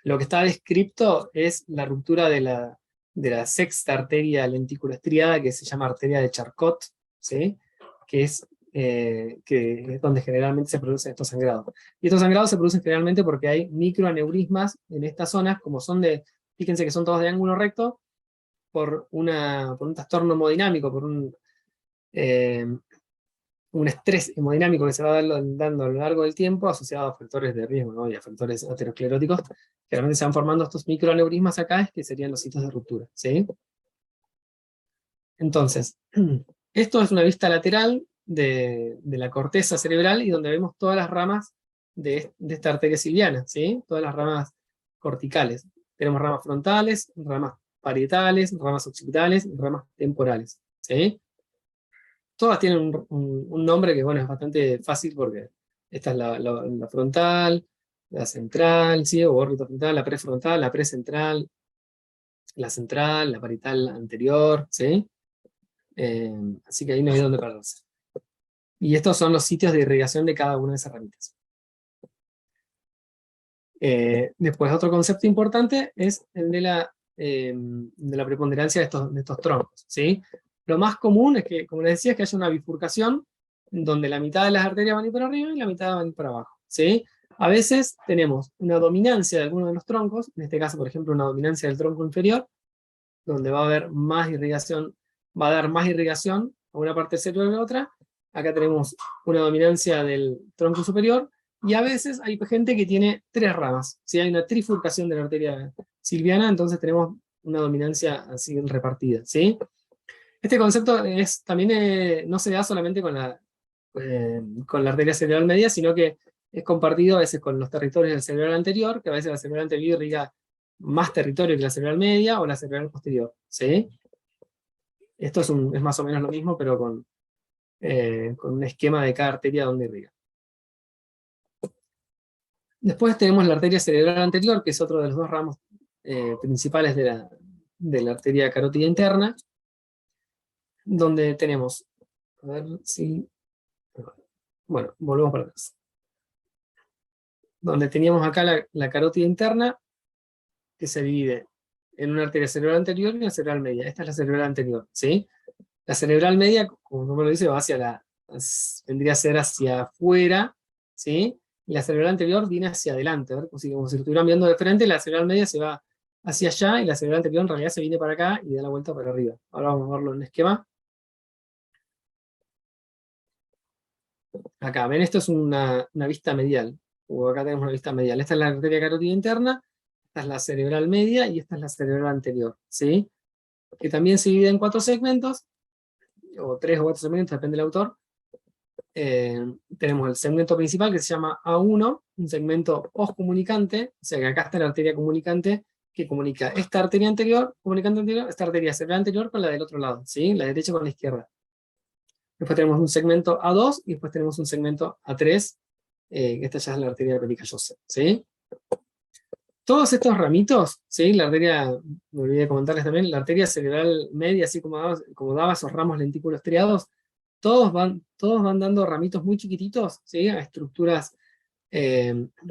Lo que está descrito es la ruptura de la sexta arteria lenticuloestriada, que se llama arteria de Charcot, ¿sí? Que es donde generalmente se producen estos sangrados. Y estos sangrados se producen generalmente porque hay microaneurismas en estas zonas, como fíjense que son todos de ángulo recto, por un trastorno hemodinámico, por un estrés hemodinámico que se va dando a lo largo del tiempo, asociado a factores de riesgo, ¿no? Y a factores ateroscleróticos. Generalmente se van formando estos microaneurismas acá, que serían los sitios de ruptura, ¿sí? Entonces, esto es una vista lateral de la corteza cerebral y donde vemos todas las ramas de esta arteria silviana, ¿sí? Todas las ramas corticales. Tenemos ramas frontales, ramas parietales, ramas occipitales y ramas temporales, ¿sí? Todas tienen un nombre que, bueno, es bastante fácil porque esta es la frontal, la central, ¿sí? O órbita frontal, la prefrontal, la precentral, la central, la parietal anterior, ¿sí? Así que ahí no hay dónde perderse. Y estos son los sitios de irrigación de cada una de esas ramitas. Después, otro concepto importante es el de la preponderancia de estos troncos, ¿sí? Lo más común es que, como les decía, es que haya una bifurcación donde la mitad de las arterias van a ir para arriba y la mitad van a ir para abajo, ¿sí? A veces tenemos una dominancia de alguno de los troncos, en este caso, por ejemplo, una dominancia del tronco inferior, donde va a haber más irrigación, va a dar más irrigación a una parte del cerebro que a otra. Acá tenemos una dominancia del tronco superior, y a veces hay gente que tiene 3 ramas. Si hay una trifurcación de la arteria silviana, entonces tenemos una dominancia así repartida, ¿sí? Este concepto también no se da solamente con la arteria cerebral media, sino que es compartido a veces con los territorios del cerebral anterior, que a veces la cerebral anterior irriga más territorio que la cerebral media o la cerebral posterior, ¿sí? Esto es más o menos lo mismo, pero con un esquema de cada arteria donde irriga. Después tenemos la arteria cerebral anterior, que es otro de los 2 ramos principales de la arteria carótida interna, donde tenemos, a ver si, bueno, volvemos para atrás. Donde teníamos acá la carótida interna, que se divide en una arteria cerebral anterior y una cerebral media. Esta es la cerebral anterior, ¿sí? La cerebral media, como el nombre lo dice, va vendría a ser hacia afuera, ¿sí? Y la cerebral anterior viene hacia adelante, ¿ver? Como si lo estuvieran viendo de frente, la cerebral media se va hacia allá, y la cerebral anterior en realidad se viene para acá y da la vuelta para arriba. Ahora vamos a verlo en el esquema. Acá, ven, esto es una vista medial, o acá tenemos una vista medial. Esta es la arteria carótida interna, esta es la cerebral media, y esta es la cerebral anterior, ¿sí? Que también se divide en 4 segmentos, o 3 o 4 segmentos, depende del autor. Tenemos el segmento principal, que se llama A1, un segmento postcomunicante, o sea que acá está la arteria comunicante, que comunica esta arteria anterior, comunicante anterior, esta arteria cerebral anterior con la del otro lado, ¿sí? La derecha con la izquierda. Después tenemos un segmento A2, y después tenemos un segmento A3, que esta ya es la arteria pericallosa, ¿sí? Todos estos ramitos, ¿sí? La arteria, me olvidé de comentarles también, la arteria cerebral media, así como daba esos ramos lentículos estriados, todos van dando ramitos muy chiquititos, ¿sí? A estructuras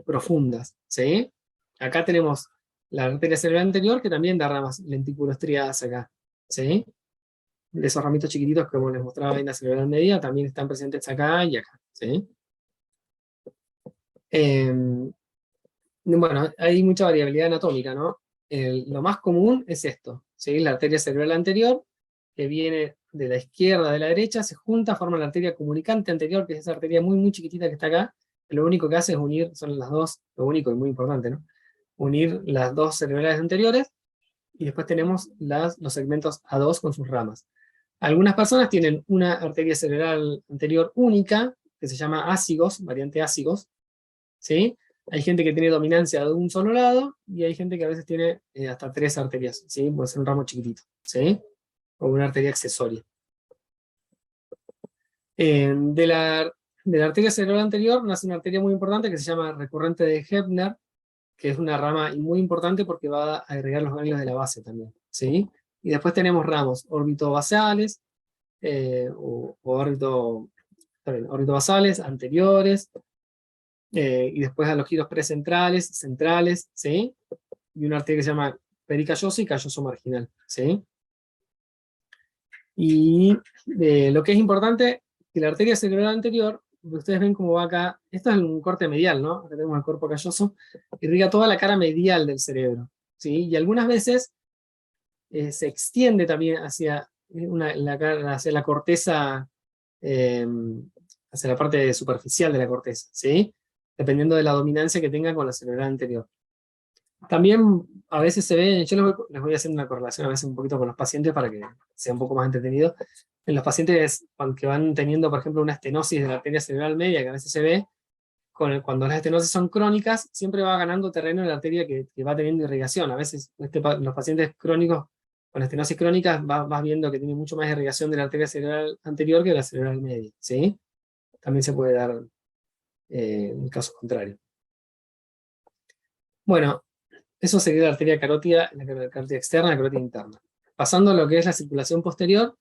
profundas, ¿sí? Acá tenemos la arteria cerebral anterior, que también da ramas lentículos estriadas acá, ¿sí? De esos ramitos chiquititos, como les mostraba en la cerebral media, también están presentes acá y acá, ¿sí? Bueno, hay mucha variabilidad anatómica, ¿no? Lo más común es esto, ¿sí? La arteria cerebral anterior, que viene de la izquierda a la derecha, se junta, forma la arteria comunicante anterior, que es esa arteria muy, muy chiquitita que está acá. Lo único que hace es unir, son las dos, lo único y muy importante, ¿no? Unir las 2 cerebrales anteriores, y después tenemos los segmentos A2 con sus ramas. Algunas personas tienen una arteria cerebral anterior única, que se llama ácigos, variante ácigos, ¿sí? Hay gente que tiene dominancia de un solo lado, y hay gente que a veces tiene hasta 3 arterias, ¿sí? Puede ser un ramo chiquitito, ¿sí? O una arteria accesoria. De la arteria cerebral anterior nace una arteria muy importante que se llama recurrente de Hebner, que es una rama muy importante porque va a irrigar los ganglios de la base también, ¿sí? Y después tenemos ramos orbitobasales, o orbitobasales, anteriores, y después a los giros precentrales, centrales, ¿sí? Y una arteria que se llama pericalloso y calloso marginal, ¿sí? Y lo que es importante, que la arteria cerebral anterior, ustedes ven cómo va acá, esto es un corte medial, ¿no? Acá tenemos el cuerpo calloso, irriga toda la cara medial del cerebro, ¿sí? Y algunas veces se extiende también hacia la corteza, hacia la parte superficial de la corteza, ¿sí? Dependiendo de la dominancia que tenga con la cerebral anterior. También a veces se ve, yo les voy haciendo una correlación a veces un poquito con los pacientes para que sea un poco más entretenido. En los pacientes que van teniendo, por ejemplo, una estenosis de la arteria cerebral media, que a veces se ve, cuando las estenosis son crónicas, siempre va ganando terreno en la arteria que va teniendo irrigación. A veces los pacientes crónicos con estenosis crónica vas viendo que tiene mucho más irrigación de la arteria cerebral anterior que de la cerebral media, ¿sí? También se puede dar en caso contrario. Bueno, eso sería la arteria carótida, la carótida externa, la carótida interna. Pasando a lo que es la circulación posterior.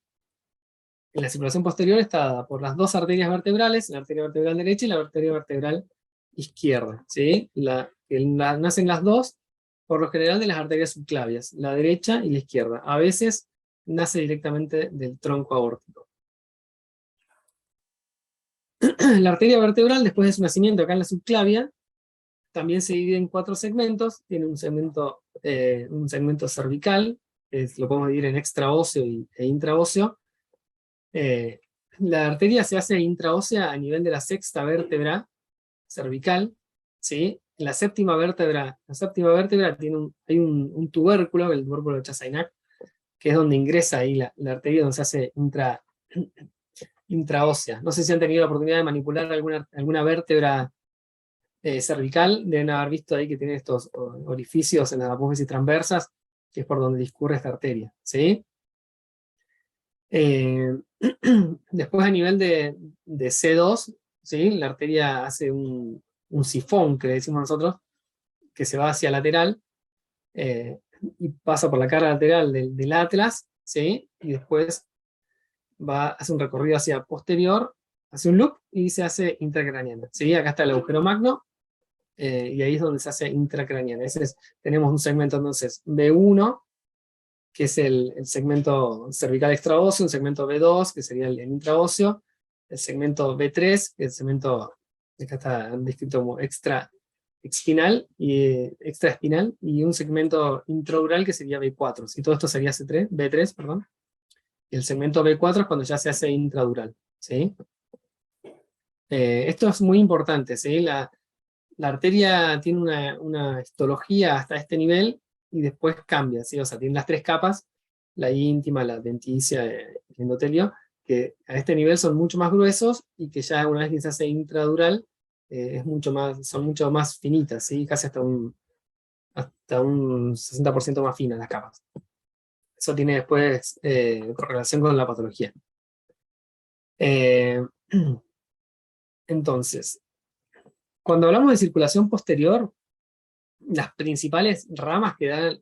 En la circulación posterior está dada por las 2 arterias vertebrales, la arteria vertebral derecha y la arteria vertebral izquierda, ¿sí? La nacen las dos, por lo general de las arterias subclavias, la derecha y la izquierda. A veces nace directamente del tronco aórtico. La arteria vertebral, después de su nacimiento acá en la subclavia, también se divide en 4 segmentos. Tiene un segmento cervical, que lo podemos dividir en extraóseo e intraóseo. La arteria se hace intraósea a nivel de la 6ª vértebra cervical, ¿sí? La séptima vértebra hay un tubérculo, el tubérculo de Chassaignac, que es donde ingresa ahí la arteria, donde se hace intraósea. No sé si han tenido la oportunidad de manipular alguna vértebra cervical, deben haber visto ahí que tiene estos orificios en las apófisis transversas, que es por donde discurre esta arteria, ¿sí? Después a nivel de C2, ¿sí? La arteria hace un sifón, que le decimos nosotros, que se va hacia lateral, y pasa por la cara lateral del atlas, ¿sí? Y después hace un recorrido hacia posterior, hace un loop y se hace intracraniana, ¿sí? Acá está el agujero magno, y ahí es donde se hace intracraniana. Tenemos un segmento entonces B1, que es el segmento cervical extraóseo, un segmento B2, que sería el intraóseo, el segmento B3, que es el segmento, acá está descrito como extraespinal, y un segmento intradural que sería B4, ¿sí? Todo esto sería B3, perdón. Y el segmento B4 es cuando ya se hace intradural, ¿sí? Esto es muy importante, ¿sí? La arteria tiene una histología hasta este nivel, y después cambia, ¿sí? O sea, tiene las 3 capas, la íntima, la adventicia, el endotelio, que a este nivel son mucho más gruesos, y que ya una vez que se hace intradural, son mucho más finitas, ¿sí? Casi hasta un 60% más finas las capas. Eso tiene después correlación con la patología. Entonces, cuando hablamos de circulación posterior, las principales ramas que da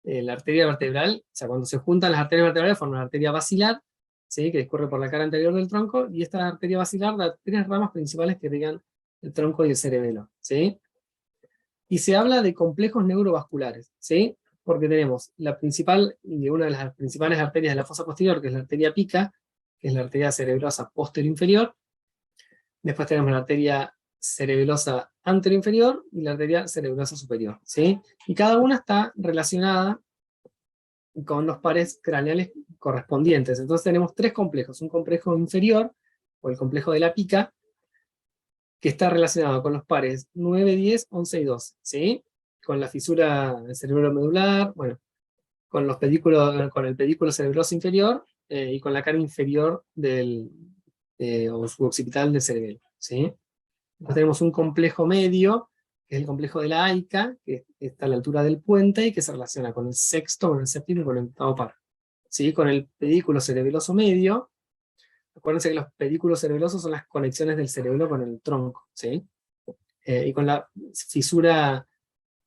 la arteria vertebral, o sea, cuando se juntan las arterias vertebrales forman una arteria basilar, ¿sí? Que discurre por la cara anterior del tronco, y esta arteria basilar da 3 ramas principales que irrigan el tronco y el cerebelo, ¿sí? Y se habla de complejos neurovasculares, ¿sí? Porque tenemos la principal, y una de las principales arterias de la fosa posterior, que es la arteria pica, que es la arteria cerebrosa posterior-inferior. Después tenemos la arteria cerebelosa anteroinferior y la arteria cerebrosa superior, ¿sí? Y cada una está relacionada con los pares craneales correspondientes. Entonces tenemos 3 complejos: un complejo inferior, o el complejo de la pica, que está relacionado con los pares 9, 10, 11 y 12, ¿sí? Con la fisura cerebromedular, bueno, con el pedículo cerebroso inferior, y con la cara inferior o suboccipital del cerebelo, ¿sí? Después tenemos un complejo medio, que es el complejo de la AICA, que está a la altura del puente y que se relaciona con el sexto, con el séptimo y con el octavo par, ¿sí? Con el pedículo cerebeloso medio. Acuérdense que los pedículos cerebelosos son las conexiones del cerebelo con el tronco, ¿sí? Y con la fisura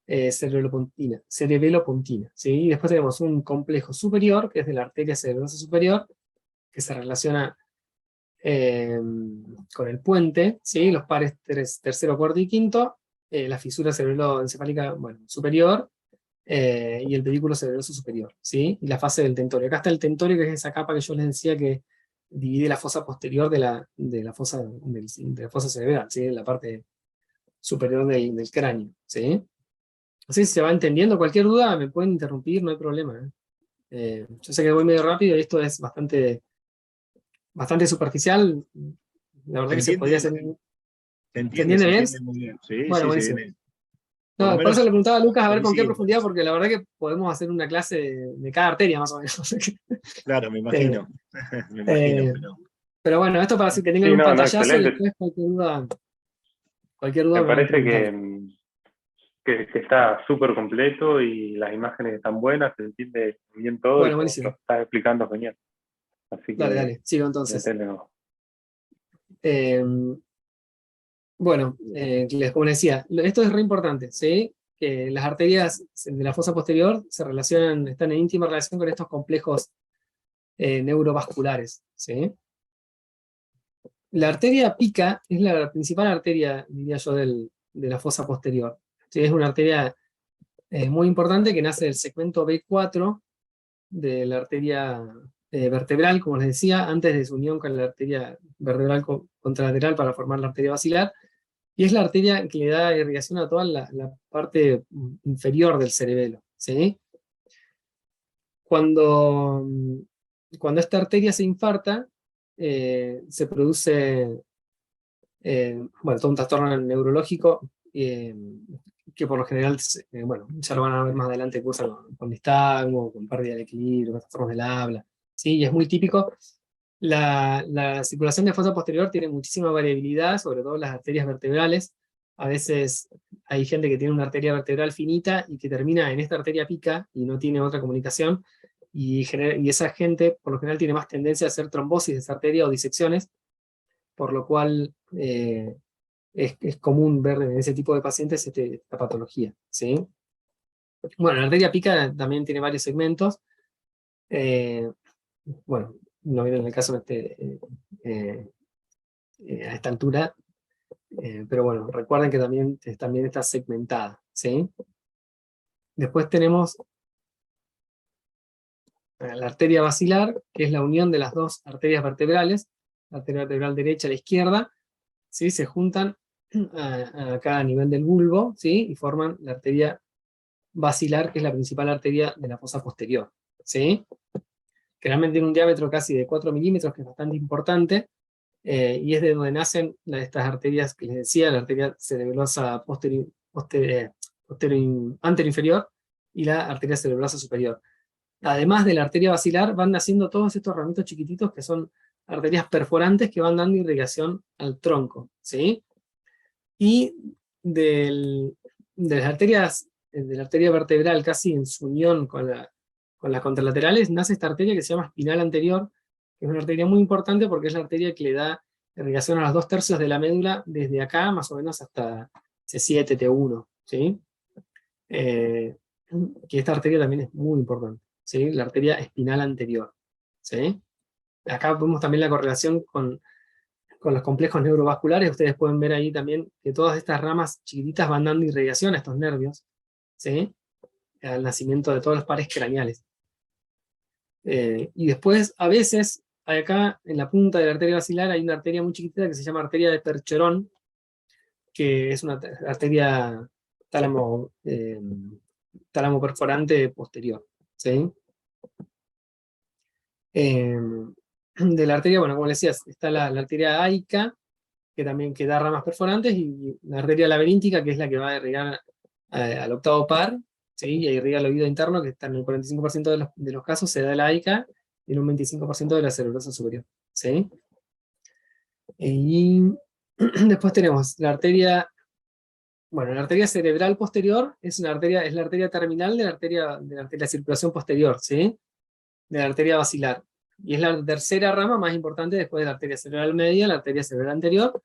cerebelopontina, ¿sí? Y después tenemos un complejo superior, que es de la arteria cerebrosa superior, que se relaciona con el puente, ¿sí? Los pares tercero, cuarto y quinto, la fisura cerebroencefálica, bueno, superior, y el pedículo cerebroso superior, ¿sí? Y la fase del tentorio. Acá está el tentorio, que es esa capa que yo les decía que divide la fosa posterior de la fosa cerebral, ¿sí? La parte superior del cráneo, ¿sí? No sé si se va entendiendo. Cualquier duda me pueden interrumpir, no hay problema. Yo sé que voy medio rápido y esto es bastante superficial. La verdad que se podría hacer. ¿Se entiende bien? entiende muy bien. Sí, bueno, sí, buenísimo. sí. No, por eso le preguntaba a Lucas a ver con qué coincido. profundidad, porque la verdad que podemos hacer una clase de cada arteria más o menos. Claro, me imagino. Me imagino. Pero bueno, esto para que tengan Sí, un no, pantallazo, y excelente. después cualquier duda Me me van parece preguntando. que está súper completo y las imágenes están buenas, se entiende bien todo Bueno, y buenísimo. lo estás explicando genial. Así que Dale, sigo entonces. metele. Bueno, como les decía, esto es re importante, ¿sí? Que las arterias de la fosa posterior están en íntima relación con estos complejos neurovasculares, ¿sí? La arteria pica es la principal arteria, diría yo, de la fosa posterior. ¿sí? Es una arteria muy importante que nace del segmento B4 de la arteria vertebral, como les decía, antes de su unión con la arteria vertebral contralateral para formar la arteria basilar, y es la arteria que le da irrigación a toda la parte inferior del cerebelo, ¿sí? Cuando esta arteria se infarta, se produce bueno, todo un trastorno neurológico que por lo general, bueno, ya lo van a ver más adelante, cursa con nistagmo, con pérdida de equilibrio, con trastornos del habla, ¿sí? Y es muy típico. La circulación de fosa posterior tiene muchísima variabilidad, sobre todo las arterias vertebrales. A veces hay gente que tiene una arteria vertebral finita y que termina en esta arteria pica y no tiene otra comunicación, y esa gente por lo general tiene más tendencia a hacer trombosis de esa arteria o disecciones, por lo cual es común ver en ese tipo de pacientes esta patología, ¿sí? Bueno, la arteria pica también tiene varios segmentos. Bueno, no viene en el caso a esta altura, pero bueno, recuerden que también está segmentada, ¿sí? Después tenemos la arteria basilar, que es la unión de las dos arterias vertebrales, la arteria vertebral derecha y la izquierda, ¿sí? Se juntan acá a nivel del bulbo, ¿sí? Y forman la arteria basilar, que es la principal arteria de la fosa posterior, ¿sí? Generalmente tiene un diámetro casi de 4 milímetros, que es bastante importante, y es de donde nacen estas arterias que les decía, la arteria cerebrosa anteroinferior y la arteria cerebrosa superior. Además de la arteria basilar, van naciendo todos estos ramitos chiquititos que son arterias perforantes que van dando irrigación al tronco, ¿sí? Y de las arterias, de la arteria vertebral casi en su unión con las contralaterales, nace esta arteria que se llama espinal anterior, que es una arteria muy importante porque es la arteria que le da irrigación a los 2/3 de la médula, desde acá más o menos hasta C7, T1, ¿sí? Que esta arteria también es muy importante, ¿sí? La arteria espinal anterior, ¿sí? Acá vemos también la correlación con los complejos neurovasculares. Ustedes pueden ver ahí también que todas estas ramas chiquititas van dando irrigación a estos nervios, ¿sí? Al nacimiento de todos los pares craneales. Y después, a veces, acá en la punta de la arteria basilar hay una arteria muy chiquitita que se llama arteria de Percherón, que es una arteria tálamo perforante posterior, ¿sí? De la arteria, bueno, como les decía, está la arteria aica, que también da ramas perforantes, y la arteria laberíntica, que es la que va a irrigar al octavo par, ¿sí? Y irriga el oído interno, que está en el 45% de los casos, se da la aica, y en un 25% de la cerebrosa superior, ¿sí? Y después tenemos la arteria, bueno, la arteria cerebral posterior es la arteria terminal de la arteria de circulación posterior, ¿sí? De la arteria basilar. Y es la tercera rama más importante después de la arteria cerebral media, la arteria cerebral anterior.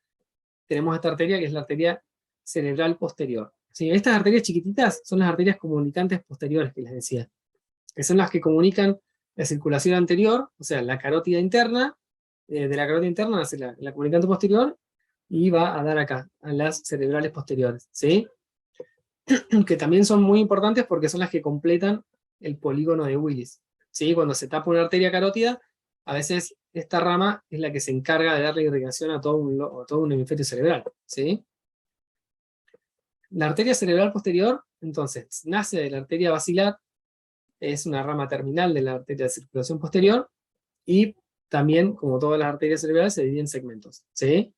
Tenemos esta arteria que es la arteria cerebral posterior. ¿Sí? Estas arterias chiquititas son las arterias comunicantes posteriores que les decía, que son las que comunican la circulación anterior, o sea, la carótida interna, de la carótida interna nace la comunicante posterior, y va a dar acá, a las cerebrales posteriores, ¿sí? Que también son muy importantes porque son las que completan el polígono de Willis, ¿sí? Cuando se tapa una arteria carótida, a veces esta rama es la que se encarga de darle irrigación a todo un hemisferio cerebral, ¿sí? La arteria cerebral posterior, entonces, nace de la arteria basilar, es una rama terminal de la arteria de circulación posterior, y también, como todas las arterias cerebrales, se divide en segmentos, ¿sí?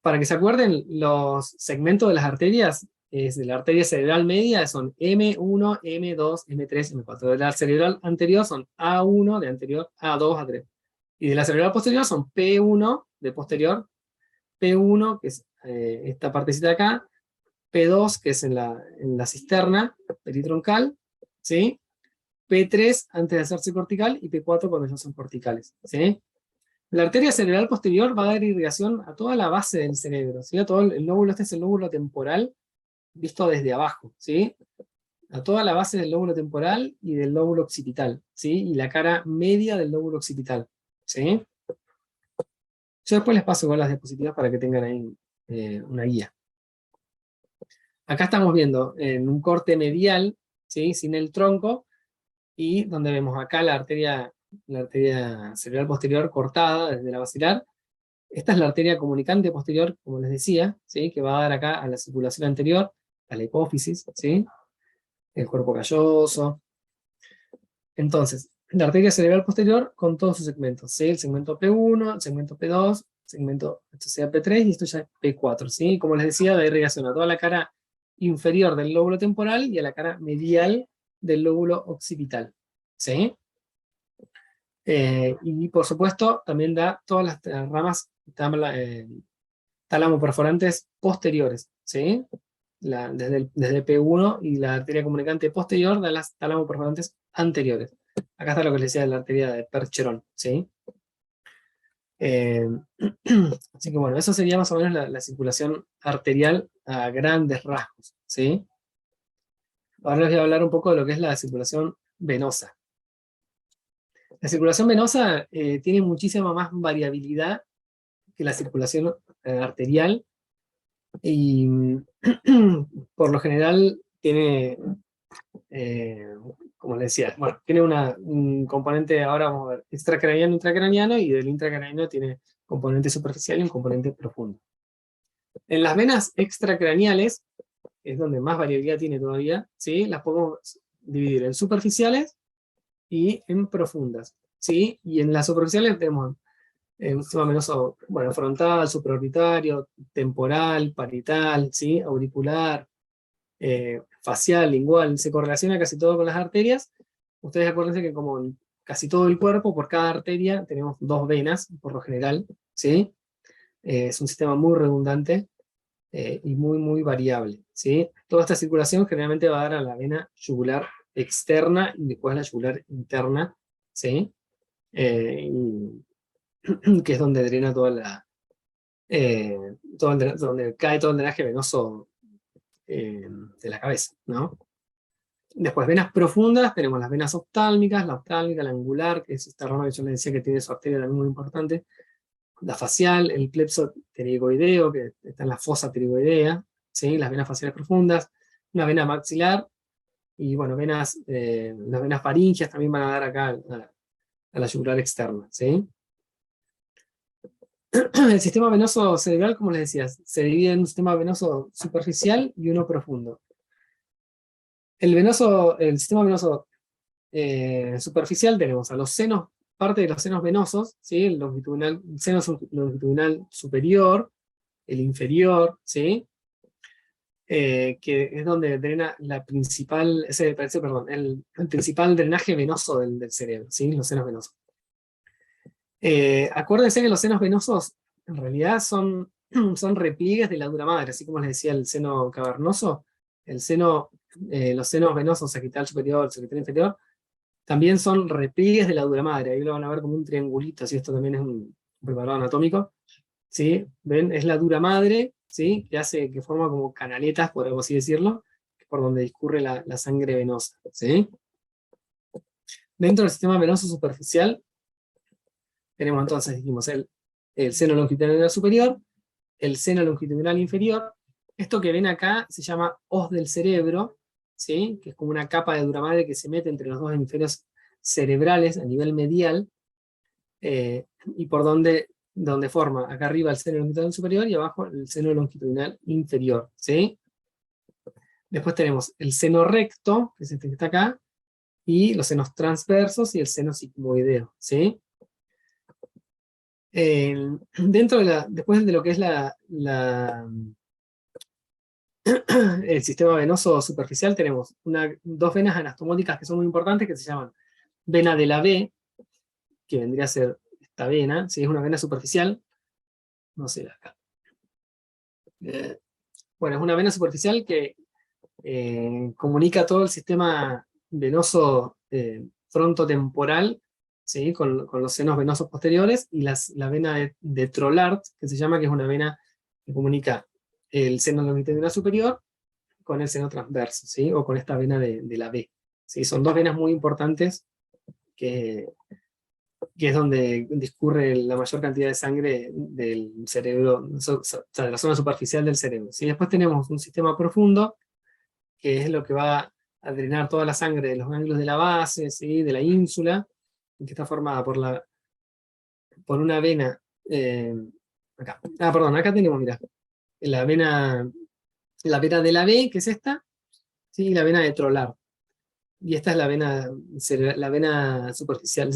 Para que se acuerden, los segmentos de las arterias de la arteria cerebral media son M1, M2, M3, M4. De la cerebral anterior son A1 de anterior, A2, A3. Y de la cerebral posterior son P1 de posterior, P1, que es esta partecita de acá, P2, que es en la cisterna peritroncal, ¿sí? P3 antes de hacerse cortical, y P4 cuando ya son corticales, ¿sí? La arteria cerebral posterior va a dar irrigación a toda la base del cerebro, ¿sí? A todo el lóbulo, este es el lóbulo temporal visto desde abajo, ¿sí? A toda la base del lóbulo temporal y del lóbulo occipital, ¿sí? Y la cara media del lóbulo occipital, ¿sí? Yo después les paso con las diapositivas para que tengan ahí una guía. Acá estamos viendo en un corte medial, ¿sí? Sin el tronco, y donde vemos acá la arteria cerebral posterior cortada desde la basilar. Esta es la arteria comunicante posterior, como les decía, ¿sí? Que va a dar acá a la circulación anterior, a la hipófisis, ¿sí? El cuerpo calloso. Entonces, la arteria cerebral posterior con todos sus segmentos, ¿sí? El segmento P1, el segmento P2, segmento, esto sea P3 y esto ya es P4, ¿sí? Como les decía, da irrigación a toda la cara inferior del lóbulo temporal y a la cara medial del lóbulo occipital, ¿sí? Y por supuesto, también da todas las ramas tálamo perforantes posteriores, ¿sí? Desde P1 y la arteria comunicante posterior da las tálamo perforantes anteriores. Acá está lo que les decía de la arteria de Percheron, ¿sí? Así que bueno, eso sería más o menos la circulación arterial a grandes rasgos, ¿sí? Ahora les voy a hablar un poco de lo que es la circulación venosa. La circulación venosa tiene muchísima más variabilidad que la circulación arterial, y por lo general tiene, como les decía, bueno, tiene un componente, ahora vamos a ver, extracraniano, intracraniano, y del intracraniano tiene componente superficial y un componente profundo. En las venas extracraneales, es donde más variabilidad tiene todavía, ¿sí? Las podemos dividir en superficiales y en profundas, ¿sí? Y en las superficiales tenemos un sistema venoso, bueno, frontal, supraorbitario, temporal, parietal, ¿sí? Auricular, facial, lingual, se correlaciona casi todo con las arterias. Ustedes acuérdense que como en casi todo el cuerpo, por cada arteria tenemos 2 venas, por lo general, ¿sí? Es un sistema muy redundante y muy, muy variable, ¿sí? Toda esta circulación generalmente va a dar a la vena yugular externa y después a la yugular interna, ¿sí? Que es donde drena toda la, donde cae todo el drenaje venoso de la cabeza, ¿no? Después, venas profundas, tenemos las venas oftálmicas, la oftálmica, la angular, que es esta rama que yo les decía que tiene su arteria también muy importante, la facial, el plexo pterigoideo, que está en la fosa pterigoidea, ¿sí? Las venas faciales profundas, una vena maxilar, y bueno, las venas faringias también van a dar acá a la yugular externa, ¿sí? El sistema venoso cerebral, como les decía, se divide en un sistema venoso superficial y uno profundo. El sistema venoso superficial tenemos a los senos, parte de los senos venosos, ¿sí? El seno longitudinal superior, el inferior, ¿sí? Que es donde drena el principal drenaje venoso del cerebro, ¿sí? Los senos venosos. Acuérdense que los senos venosos en realidad son repliegues de la dura madre, así como les decía el seno cavernoso, los senos venosos sagital superior, sagital inferior, también son repliegues de la dura madre. Ahí lo van a ver como un triangulito, si esto también es un preparado anatómico, ¿sí? ¿Ven? Es la dura madre, ¿sí? Que forma como canaletas, por así decirlo, por donde discurre la sangre venosa, ¿sí? Dentro del sistema venoso superficial tenemos entonces, dijimos, el seno longitudinal superior, el seno longitudinal inferior. Esto que ven acá se llama hoz del cerebro, ¿sí? Que es como una capa de dura madre que se mete entre los dos hemisferios cerebrales a nivel medial, y por donde forma acá arriba el seno longitudinal superior y abajo el seno longitudinal inferior, ¿sí? Después tenemos el seno recto, que es este que está acá, y los senos transversos y el seno sigmoideo, ¿sí? Después de lo que es el sistema venoso superficial, tenemos 2 venas anastomóticas que son muy importantes, que se llaman vena de la B, que vendría a ser esta vena, si es una vena superficial, no sé, acá. Bueno, es una vena superficial que comunica todo el sistema venoso frontotemporal, ¿sí? Con los senos venosos posteriores, y la vena de Trollard, que se llama, que es una vena que comunica el seno longitudinal superior con el seno transverso, ¿sí? O con esta vena de la B, ¿sí? Son 2 venas muy importantes que que es donde discurre la mayor cantidad de sangre del cerebro, o sea, de la zona superficial del cerebro. ¿Sí? Después tenemos un sistema profundo, que es lo que va a drenar toda la sangre de los ganglios de la base, ¿sí? De la ínsula, que está formada por una vena, acá. Perdón, acá tenemos, mirá, la vena de la B, que es esta, ¿sí? Y la vena de Trolar. Y esta es la vena superficial,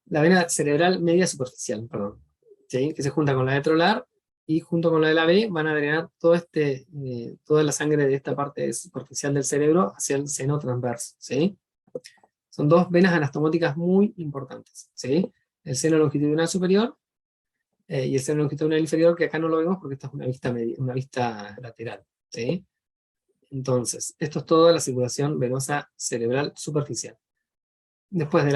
la vena cerebral media superficial, perdón, ¿sí? Que se junta con la de Trolar, y junto con la de la B van a drenar toda la sangre de esta parte superficial del cerebro hacia el seno transverso, ¿sí? Son dos venas anastomóticas muy importantes, ¿sí? El seno longitudinal superior y el seno longitudinal inferior, que acá no lo vemos porque esta es una vista lateral, ¿sí? Entonces, esto es toda la circulación venosa cerebral superficial. Después de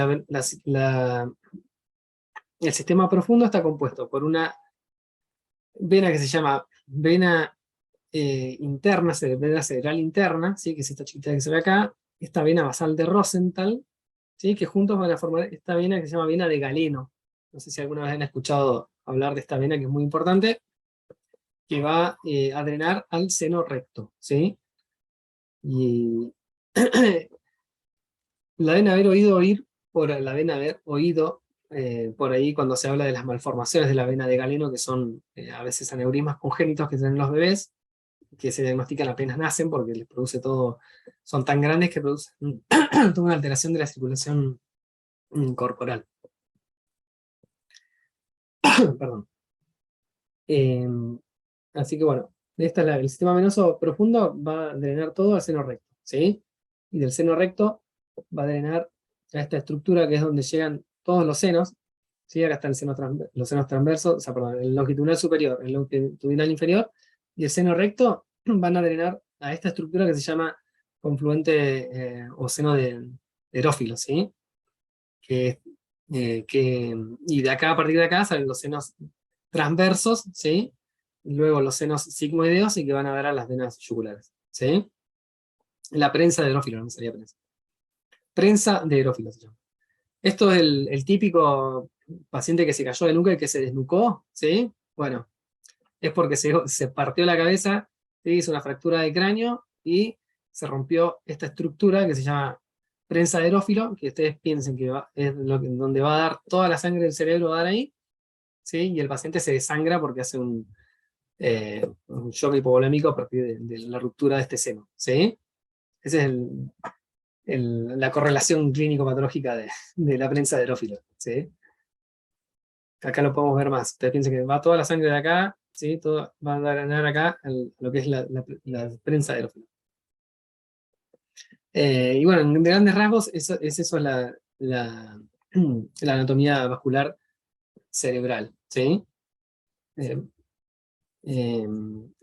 el sistema profundo está compuesto por una vena que se llama vena interna, vena cerebral interna, ¿sí? Que es esta chiquita que se ve acá, esta vena basal de Rosenthal, ¿sí? Que juntos van a formar esta vena que se llama vena de Galeno. No sé si alguna vez han escuchado hablar de esta vena, que es muy importante, que va a drenar al seno recto, ¿sí? Y la deben haber oído por ahí cuando se habla de las malformaciones de la vena de Galeno, que son a veces aneurismas congénitos que tienen los bebés, que se diagnostican apenas nacen porque les produce todo, son tan grandes que producen toda una alteración de la circulación corporal. Perdón. Así que bueno, el sistema venoso profundo va a drenar todo al seno recto, ¿sí? Y del seno recto va a drenar a esta estructura que es donde llegan todos los senos, ¿sí? Acá están los senos transversos, o sea, perdón, el longitudinal superior, el longitudinal inferior, y el seno recto van a drenar a esta estructura que se llama confluente o seno de erófilo, ¿sí? Y de acá, a partir de acá, salen los senos transversos, ¿sí? Y luego los senos sigmoideos y que van a dar a las venas yugulares, ¿sí? La prensa de erófilo, no sería prensa. Prensa de erófilo se llama. Esto es el típico paciente que se cayó de nuca y que se desnucó, ¿sí? Bueno, es porque se partió la cabeza, se hizo una fractura de cráneo y se rompió esta estructura que se llama prensa de erófilo, que ustedes piensen que es donde va a dar toda la sangre del cerebro, va a dar ahí, ¿sí? Y el paciente se desangra porque hace un shock hipovolémico a partir de la ruptura de este seno, ¿sí? Esa es la correlación clínico-patológica de la prensa de erófilo, ¿sí? Acá lo podemos ver más. Ustedes piensen que va toda la sangre de acá, ¿sí? Todo va a ganar acá lo que es la prensa de erófilo. Y bueno, en grandes rasgos, eso es la anatomía vascular cerebral, ¿sí?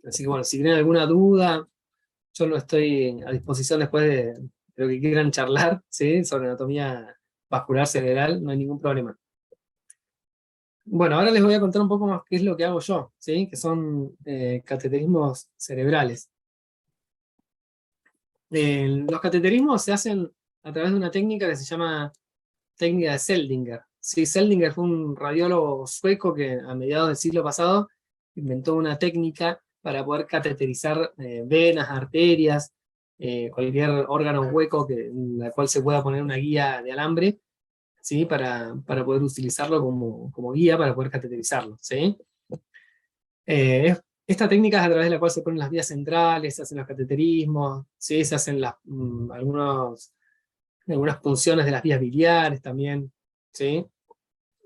Así que bueno, si tienen alguna duda, yo no estoy a disposición después de lo que quieran charlar, ¿sí? Sobre anatomía vascular cerebral, no hay ningún problema. Bueno, ahora les voy a contar un poco más qué es lo que hago yo, ¿sí? Que son cateterismos cerebrales. Los cateterismos se hacen a través de una técnica que se llama técnica de Seldinger. Sí, Seldinger fue un radiólogo sueco que a mediados del siglo pasado inventó una técnica para poder cateterizar venas, arterias, cualquier órgano hueco en la cual se pueda poner una guía de alambre, ¿sí? Para poder utilizarlo como guía para poder cateterizarlo, ¿sí? Esta técnica es a través de la cual se ponen las vías centrales, se hacen los cateterismos, ¿sí? Se hacen algunas punciones de las vías biliares también, ¿sí?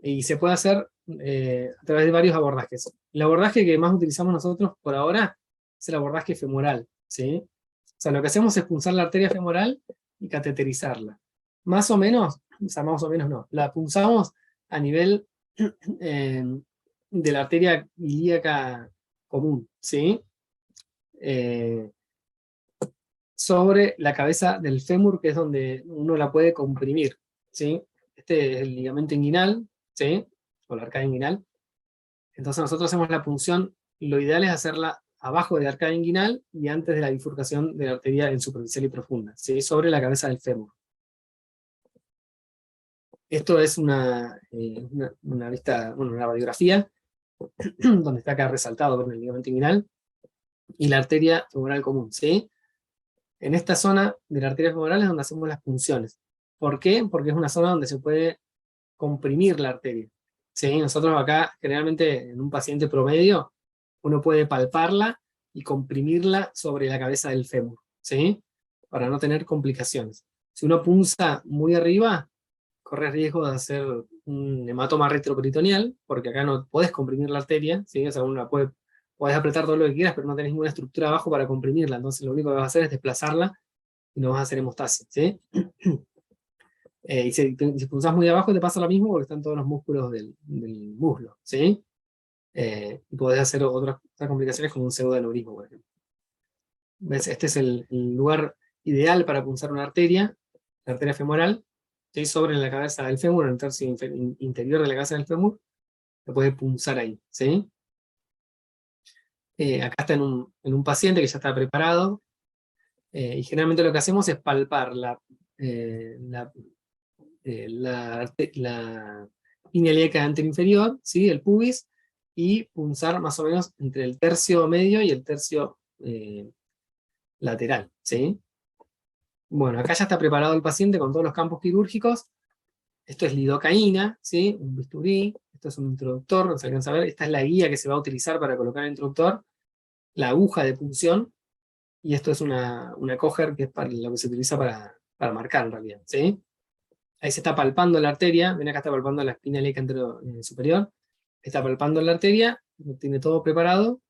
Y se puede hacer a través de varios abordajes. El abordaje que más utilizamos nosotros por ahora es el abordaje femoral, ¿sí? O sea, lo que hacemos es punzar la arteria femoral y cateterizarla. Más o menos no, la punzamos a nivel de la arteria ilíaca común, ¿sí? Sobre la cabeza del fémur, que es donde uno la puede comprimir, ¿sí? Este es el ligamento inguinal, ¿sí? O la arcada inguinal. Entonces nosotros hacemos la punción, lo ideal es hacerla abajo de la arcada inguinal y antes de la bifurcación de la arteria en superficial y profunda, ¿sí? Sobre la cabeza del fémur. Esto es una vista, bueno, una radiografía, donde está acá resaltado con el ligamento inguinal, y la arteria femoral común, ¿sí? En esta zona de la arteria femoral es donde hacemos las punciones. ¿Por qué? Porque es una zona donde se puede comprimir la arteria. ¿Sí? Nosotros acá, generalmente, en un paciente promedio, uno puede palparla y comprimirla sobre la cabeza del fémur, ¿sí? Para no tener complicaciones. Si uno punza muy arriba, corre riesgo de hacer un hematoma retroperitoneal, porque acá no podés comprimir la arteria, ¿sí? O sea, uno podés apretar todo lo que quieras, pero no tenés ninguna estructura abajo para comprimirla, entonces lo único que vas a hacer es desplazarla y no vas a hacer hemostasis, ¿sí? Y si punzás muy abajo te pasa lo mismo porque están todos los músculos del muslo, ¿sí? Y podés hacer otras complicaciones como un pseudoaneurismo, por ejemplo. ¿Ves? Este es el lugar ideal para punzar una arteria, la arteria femoral, ¿sí? Sobre la cabeza del fémur, en el tercio interior de la cabeza del fémur, se puede punzar ahí, ¿sí? Acá está en un paciente que ya está preparado, y generalmente lo que hacemos es palpar la línea ilíaca anterior-inferior, ¿sí? El pubis, y punzar más o menos entre el tercio medio y el tercio lateral, ¿sí? Bueno, acá ya está preparado el paciente con todos los campos quirúrgicos. Esto es lidocaína, ¿sí? Un bisturí, esto es un introductor, no se alcanza a ver, esta es la guía que se va a utilizar para colocar el introductor, la aguja de punción, y esto es una coger, que es para lo que se utiliza para marcar en realidad, ¿sí? Ahí se está palpando la arteria, ven acá está palpando la espina ilíaca superior, está palpando la arteria, tiene todo preparado,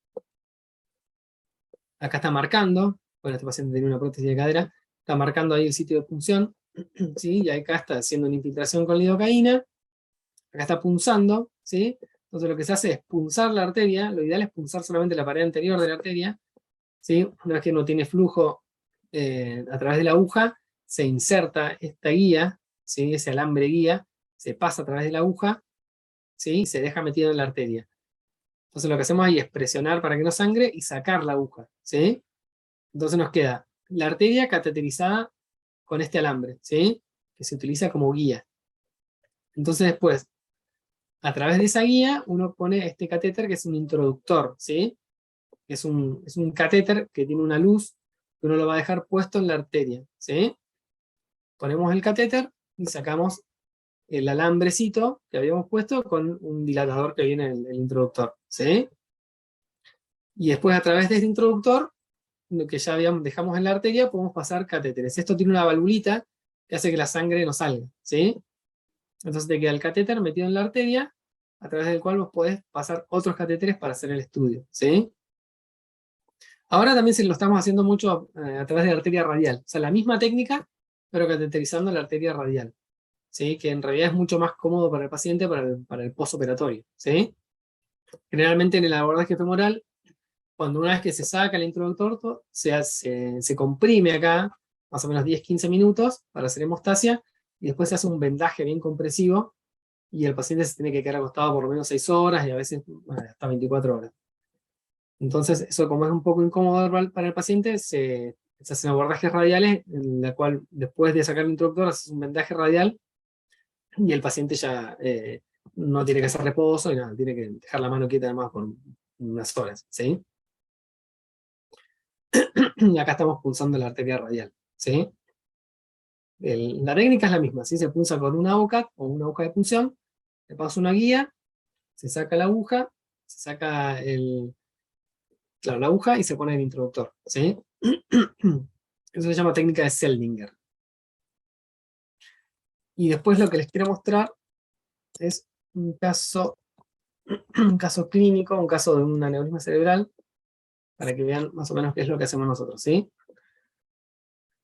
acá está marcando, bueno, este paciente tiene una prótesis de cadera, está marcando ahí el sitio de punción, ¿sí? Y acá está haciendo una infiltración con lidocaína, acá está punzando, ¿sí? Entonces lo que se hace es punzar la arteria, lo ideal es punzar solamente la pared anterior de la arteria, ¿sí? Una vez que no tiene flujo a través de la aguja, se inserta esta guía, ¿sí? Ese alambre guía, se pasa a través de la aguja, ¿sí? Y se deja metido en la arteria. Entonces lo que hacemos ahí es presionar para que no sangre y sacar la aguja, ¿sí? Entonces nos queda la arteria cateterizada con este alambre, ¿sí? Que se utiliza como guía. Entonces después, a través de esa guía, uno pone este catéter que es un introductor, ¿sí? Es un catéter que tiene una luz que uno lo va a dejar puesto en la arteria, ¿sí? Ponemos el catéter y sacamos el alambrecito que habíamos puesto con un dilatador que viene en el introductor, ¿sí? Y después a través de este introductor, lo que ya dejamos en la arteria, podemos pasar catéteres. Esto tiene una valvulita que hace que la sangre no salga, ¿sí? Entonces te queda el catéter metido en la arteria, a través del cual vos podés pasar otros catéteres para hacer el estudio, ¿sí? Ahora también se lo estamos haciendo mucho a través de la arteria radial. O sea, la misma técnica, pero cateterizando la arteria radial, ¿sí? Que en realidad es mucho más cómodo para el paciente para el postoperatorio, ¿sí? Generalmente en el abordaje femoral, cuando una vez que se saca el introductor, se comprime acá, más o menos 10-15 minutos para hacer hemostasia, y después se hace un vendaje bien compresivo, y el paciente se tiene que quedar acostado por lo menos 6 horas, y a veces hasta 24 horas. Entonces, eso como es un poco incómodo para el paciente, se hacen abordajes radiales, en la cual después de sacar el introductor, haces un vendaje radial, y el paciente ya no tiene que hacer reposo, y nada, tiene que dejar la mano quieta además por unas horas, ¿sí? Y acá estamos punzando la arteria radial, ¿sí? La técnica es la misma, ¿sí? Se punza con una AUCAT o una aguja de punción, le paso una guía, se saca la aguja, se saca la aguja y se pone el introductor, ¿sí? Eso se llama técnica de Seldinger. Y después lo que les quiero mostrar es un caso clínico, un caso de un aneurisma cerebral, para que vean más o menos qué es lo que hacemos nosotros, ¿sí?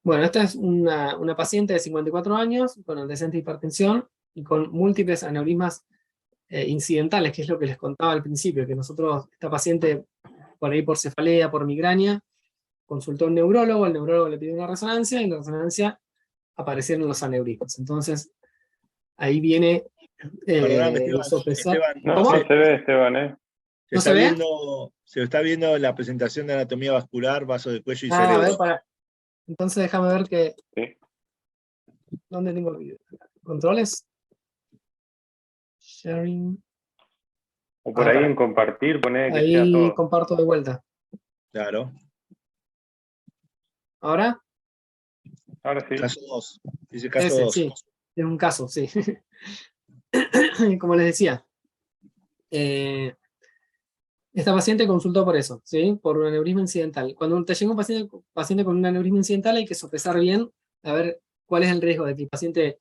Bueno, esta es una paciente de 54 años, con antecedentes de hipertensión y con múltiples aneurismas incidentales, que es lo que les contaba al principio, que nosotros, esta paciente, por ahí por cefalea, por migraña, consultó a un neurólogo, el neurólogo le pidió una resonancia, y en la resonancia aparecieron los aneurismas. Entonces, ahí viene Perdóname, el sopesor. Esteban, No, ¿Cómo? no se ve, Esteban, ¿eh? Se ¿No está se ve? se está viendo la presentación de anatomía vascular, vaso de cuello y A ver, cerebro. para. Entonces déjame ver Sí. ¿dónde tengo el video? ¿Controles? Sharing. O por ahí Pará. en compartir, poner que sea Ahí todo. comparto de vuelta. Claro. ¿Ahora? Ahora sí. Caso 2. Dice caso Ese, 2. sí. Es un caso, sí. Como les decía, esta paciente consultó por eso, ¿sí? Por un aneurisma incidental. Cuando te llega un paciente con un aneurisma incidental, hay que sopesar bien a ver cuál es el riesgo de que el paciente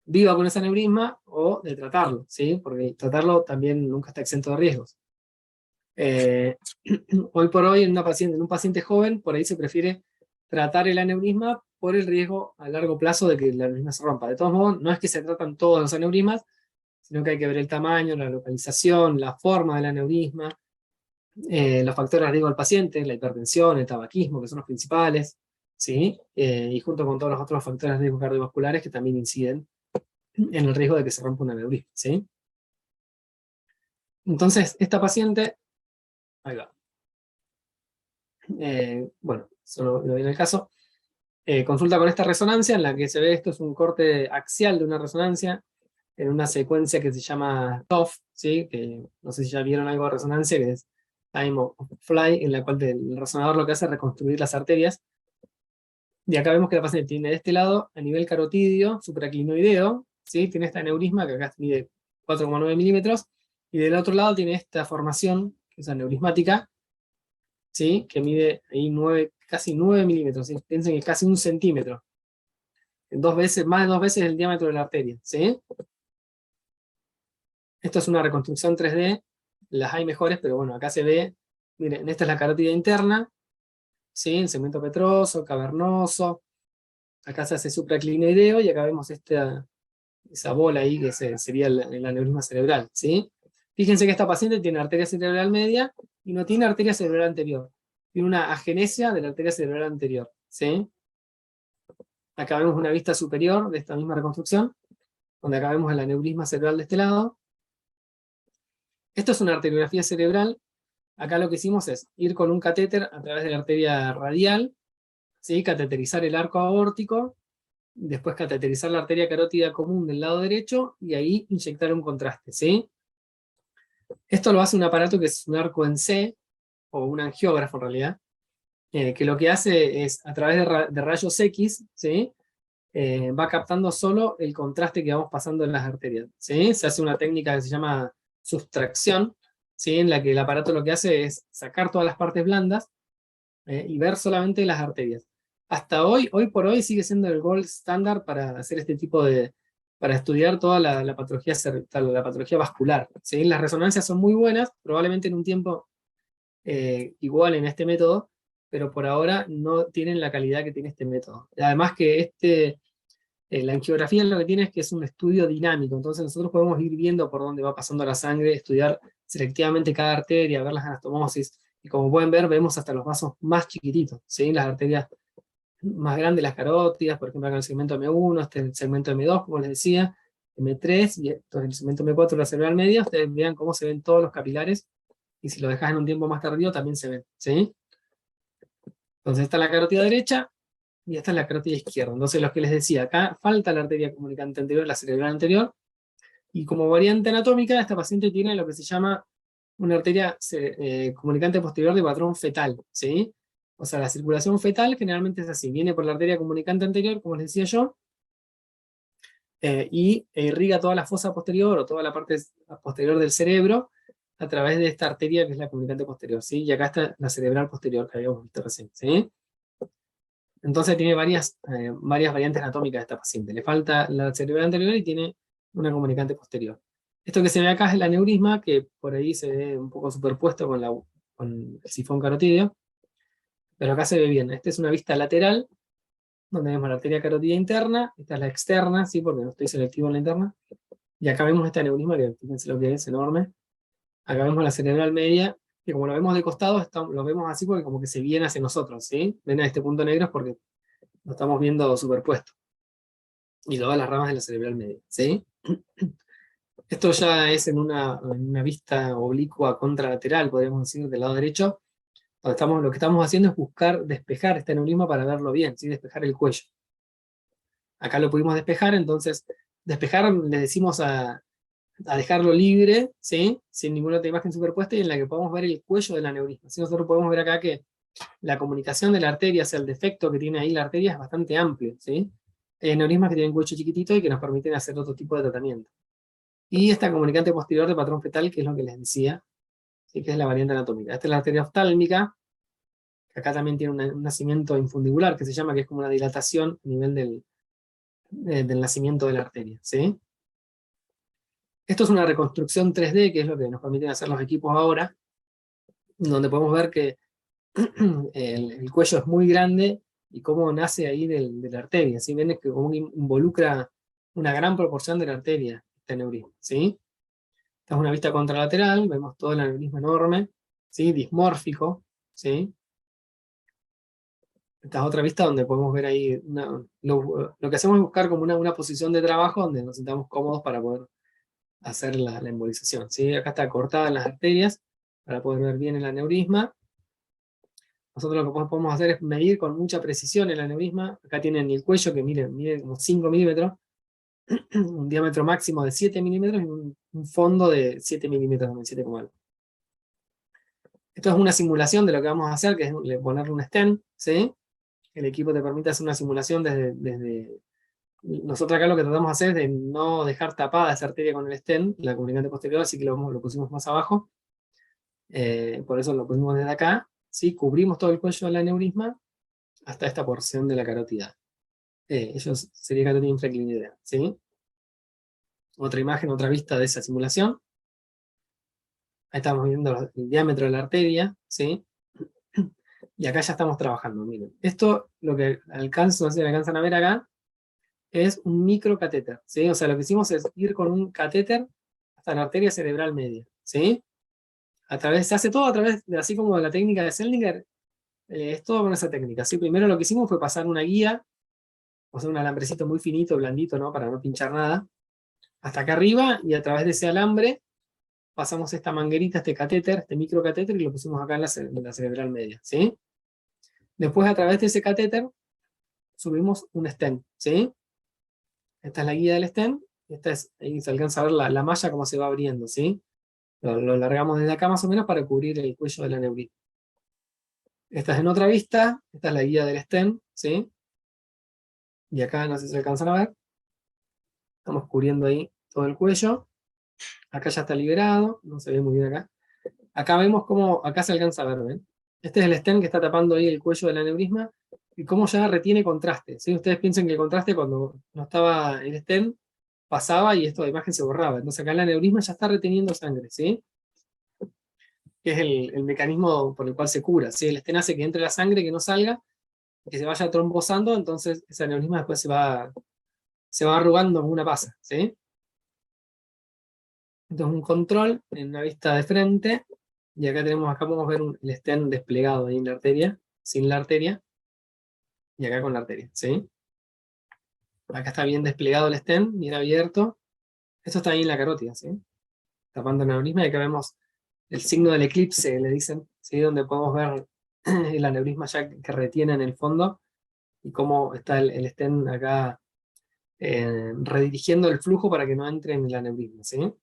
viva con ese aneurisma o de tratarlo, ¿sí? Porque tratarlo también nunca está exento de riesgos. Hoy por hoy en un paciente joven, por ahí se prefiere tratar el aneurisma por el riesgo a largo plazo de que el aneurisma se rompa. De todos modos, no es que se tratan todos los aneurismas, sino que hay que ver el tamaño, la localización, la forma del aneurisma, los factores de riesgo del paciente, la hipertensión, el tabaquismo, que son los principales, ¿sí? Y junto con todos los otros factores de riesgo cardiovasculares que también inciden en el riesgo de que se rompa un aneurisma, ¿sí? Entonces, esta paciente, ahí va. Bueno, solo lo viene el caso. Consulta con esta resonancia en la que se ve, esto es un corte axial de una resonancia en una secuencia que se llama TOF, ¿sí? Que no sé si ya vieron algo de resonancia, que es Time of Flight, en la cual el resonador lo que hace es reconstruir las arterias. Y acá vemos que la paciente tiene de este lado, a nivel carotidio, supraclinoideo, ¿sí? Tiene esta aneurisma que acá mide 4,9 milímetros, y del otro lado tiene esta formación, que es aneurismática, ¿sí? Que mide ahí casi 9 milímetros, ¿sí? Piensen que es casi 1 centímetro. Más de 2 veces el diámetro de la arteria, ¿sí? Esto es una reconstrucción 3D, las hay mejores, pero bueno, acá se ve, miren, esta es la carótida interna, ¿sí? El segmento petroso, cavernoso, acá se hace supraclinoideo y acá vemos esa bola ahí que sería el aneurisma cerebral, ¿sí? Fíjense que esta paciente tiene arteria cerebral media y no tiene arteria cerebral anterior. Tiene una agenesia de la arteria cerebral anterior, ¿sí? Acá vemos una vista superior de esta misma reconstrucción, donde acá vemos el aneurisma cerebral de este lado. Esto es una arteriografía cerebral. Acá lo que hicimos es ir con un catéter a través de la arteria radial, ¿sí? Cateterizar el arco aórtico, después cateterizar la arteria carótida común del lado derecho y ahí inyectar un contraste, ¿sí? Esto lo hace un aparato que es un arco en C, o un angiógrafo en realidad, que lo que hace es, a través de rayos X, ¿sí? Va captando solo el contraste que vamos pasando en las arterias, ¿sí? Se hace una técnica que se llama sustracción, ¿sí? En la que el aparato lo que hace es sacar todas las partes blandas y ver solamente las arterias. Hasta hoy por hoy sigue siendo el gold standard para hacer este tipo para estudiar toda la patología vascular, ¿sí? Las resonancias son muy buenas, probablemente en un tiempo igual en este método, pero por ahora no tienen la calidad que tiene este método. Además que la angiografía lo que tiene es que es un estudio dinámico, entonces nosotros podemos ir viendo por dónde va pasando la sangre, estudiar selectivamente cada arteria, ver las anastomosis, y como pueden ver, vemos hasta los vasos más chiquititos, ¿sí? Las arterias más grandes, las carótidas, por ejemplo acá en el segmento M1, este es el segmento M2, como les decía, M3, y esto es el segmento M4, la cerebral media. Ustedes vean cómo se ven todos los capilares, y si lo dejas en un tiempo más tardío también se ven, ¿sí? Entonces esta es la carótida derecha, y esta es la carótida izquierda. Entonces lo que les decía, acá falta la arteria comunicante anterior, la cerebral anterior, y como variante anatómica, esta paciente tiene lo que se llama una arteria comunicante posterior de patrón fetal, ¿sí? O sea, la circulación fetal generalmente es así, viene por la arteria comunicante anterior, como les decía yo, y irriga toda la fosa posterior o toda la parte posterior del cerebro a través de esta arteria que es la comunicante posterior, ¿sí? Y acá está la cerebral posterior que habíamos visto recién, ¿sí? Entonces tiene varias variantes anatómicas de esta paciente. Le falta la cerebral anterior y tiene una comunicante posterior. Esto que se ve acá es el aneurisma, que por ahí se ve un poco superpuesto con el sifón carotídeo, pero acá se ve bien. Esta es una vista lateral, donde vemos la arteria carótida interna, esta es la externa, ¿sí? Porque no estoy selectivo en la interna, y acá vemos este aneurisma, que fíjense lo que es enorme. Acá vemos la cerebral media, que como lo vemos de costado, lo vemos así porque como que se viene hacia nosotros, ¿sí? Ven a este punto negro es porque lo estamos viendo superpuesto. Y luego las ramas de la cerebral media, ¿sí? Esto ya es en una vista oblicua contralateral, podríamos decir, del lado derecho, donde lo que estamos haciendo es buscar despejar este aneurisma para verlo bien, ¿sí? Despejar el cuello. Acá lo pudimos despejar, entonces, despejar le decimos a a dejarlo libre, ¿sí? Sin ninguna otra imagen superpuesta, y en la que podemos ver el cuello del aneurisma. ¿Sí? Nosotros podemos ver acá que la comunicación de la arteria hacia el defecto que tiene ahí la arteria es bastante amplio, ¿sí? Hay aneurismas que tienen cuello chiquitito y que nos permiten hacer otro tipo de tratamiento. Y esta comunicante posterior de patrón fetal, que es lo que les decía, ¿sí? Que es la variante anatómica. Esta es la arteria oftálmica, que acá también tiene un nacimiento infundibular, que se llama, que es como una dilatación a nivel del nacimiento de la arteria, ¿sí? Esto es una reconstrucción 3D, que es lo que nos permiten hacer los equipos ahora, donde podemos ver que el cuello es muy grande y cómo nace ahí de la arteria, ¿sí? Ven que como involucra una gran proporción de la arteria, este aneurisma, ¿sí? Esta es una vista contralateral, vemos todo el aneurisma enorme, ¿sí? Dismórfico, ¿sí? Esta es otra vista donde podemos ver ahí, lo que hacemos es buscar como una posición de trabajo donde nos sintamos cómodos para poder hacer la embolización, ¿sí? Acá está cortada las arterias para poder ver bien el aneurisma. Nosotros lo que podemos hacer es medir con mucha precisión el aneurisma. Acá tienen el cuello que mide como 5 milímetros, un diámetro máximo de 7 milímetros y un fondo de 7 milímetros, 7,1. Esto es una simulación de lo que vamos a hacer, que es ponerle un stent, ¿sí? El equipo te permite hacer una simulación desde... Nosotros acá lo que tratamos de hacer es de no dejar tapada esa arteria con el stent, la comunicante posterior, así que lo pusimos más abajo. Por eso lo pusimos desde acá, ¿sí? Cubrimos todo el cuello del aneurisma hasta esta porción de la carótida. Eso sería carótida infraclinoidea, ¿sí? Otra imagen, otra vista de esa simulación. Ahí estamos viendo el diámetro de la arteria, ¿sí? Y acá ya estamos trabajando, miren. Esto, lo que alcanzo, no sé si alcanzan a ver acá, es un microcatéter, ¿sí? O sea, lo que hicimos es ir con un catéter hasta la arteria cerebral media, ¿sí? Se hace todo a través, así como la técnica de Seldinger, es todo con esa técnica, ¿sí? Primero lo que hicimos fue pasar una guía, o sea, un alambrecito muy finito, blandito, ¿no? Para no pinchar nada, hasta acá arriba, y a través de ese alambre pasamos esta manguerita, este catéter, este microcatéter, y lo pusimos acá en la cerebral media, ¿sí? Después, a través de ese catéter, subimos un stent, ¿sí? Esta es la guía del stent, ahí se alcanza a ver la malla cómo se va abriendo, ¿sí? Lo largamos desde acá más o menos para cubrir el cuello del aneurisma. Esta es en otra vista, esta es la guía del stent, ¿sí? Y acá no sé si se alcanzan a ver. Estamos cubriendo ahí todo el cuello. Acá ya está liberado, no se ve muy bien acá. Acá vemos cómo, acá se alcanza a ver, ¿ven? Este es el stent que está tapando ahí el cuello del aneurisma y cómo ya retiene contraste, ¿sí? Ustedes piensen que el contraste cuando no estaba el stent pasaba y esto de imagen se borraba. Entonces acá el aneurisma ya está reteniendo sangre, ¿sí? Que es el mecanismo por el cual se cura, ¿sí? El stent hace que entre la sangre, que no salga, que se vaya trombosando, entonces ese aneurisma después se va arrugando como una pasa, ¿sí? Entonces un control en una vista de frente, y acá podemos ver el stent desplegado ahí en la arteria, sin la arteria, y acá con la arteria, ¿sí? Acá está bien desplegado el stent, bien abierto. Esto está ahí en la carótida, ¿sí? Tapando el aneurisma, y acá vemos el signo del eclipse, le dicen, ¿sí? Donde podemos ver el aneurisma ya que retiene en el fondo, y cómo está el stent acá redirigiendo el flujo para que no entre en el aneurisma, ¿sí?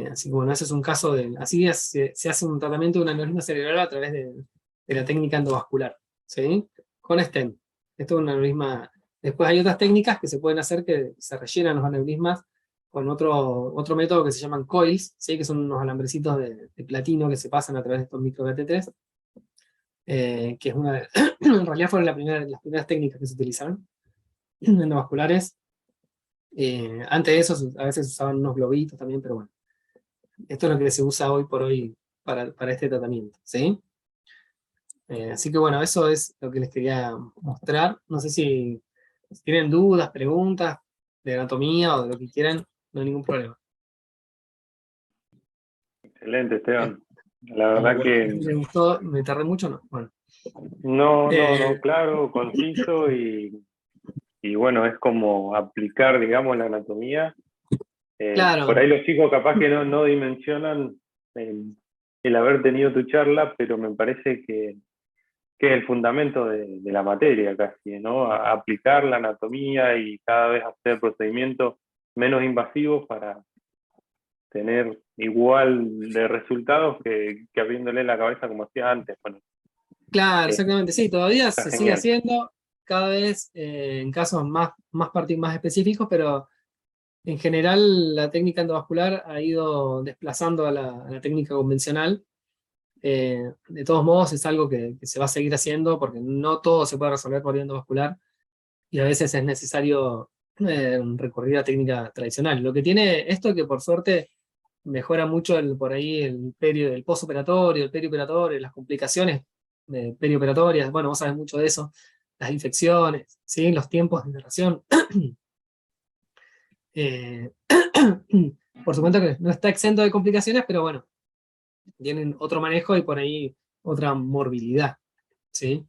Así que bueno, ese es un caso así se hace un tratamiento de un aneurisma cerebral a través de la técnica endovascular, ¿sí? Con stent. Esto es un aneurisma. Después hay otras técnicas que se pueden hacer que se rellenan los aneurismas con otro método que se llaman coils, ¿sí? Que son unos alambrecitos de platino que se pasan a través de estos microcatéteres, que es en realidad fueron las primeras técnicas que se utilizaron endovasculares. Antes de eso a veces usaban unos globitos también, pero bueno. Esto es lo que se usa hoy por hoy para este tratamiento, ¿sí? Así que bueno, eso es lo que les quería mostrar. No sé si tienen dudas, preguntas de anatomía o de lo que quieran, no hay ningún problema. Excelente, Esteban. La verdad que ¿Me gustó? ¿Me tardé mucho o no? Bueno. no, claro, conciso y bueno, es como aplicar, digamos, la anatomía. Claro, Por ahí los chicos capaz que no dimensionan el haber tenido tu charla, pero me parece que es el fundamento de la materia casi, ¿no? Aplicar la anatomía y cada vez hacer procedimientos menos invasivos para tener igual de resultados que abriéndole la cabeza como hacía antes. Bueno, Claro, exactamente, sí, todavía se sigue genial. haciendo, cada vez en casos más específicos, pero en general la técnica endovascular ha ido desplazando a la técnica convencional. De todos modos es algo que se va a seguir haciendo porque no todo se puede resolver por vía endovascular y a veces es necesario recurrir a técnica tradicional. Lo que tiene esto es que por suerte mejora mucho por ahí el postoperatorio, el perioperatorio, las complicaciones perioperatorias. Bueno, vos sabés mucho de eso, las infecciones, ¿sí? Los tiempos de internación. Eh, por supuesto que no está exento de complicaciones, pero bueno, tienen otro manejo y por ahí otra morbilidad, ¿sí?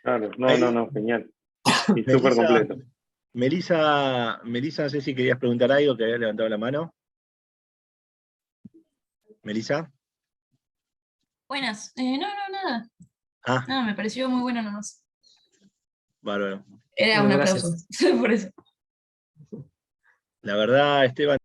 Claro, Ahí, no, genial. Y súper Melissa, completo. Melissa, no sé si querías preguntar algo, que había levantado la mano. Melissa. Buenas. Nada. Ah, Nada, me pareció muy bueno nomás. bárbaro. Era Bueno, un gracias. aplauso, por eso. La verdad, Esteban,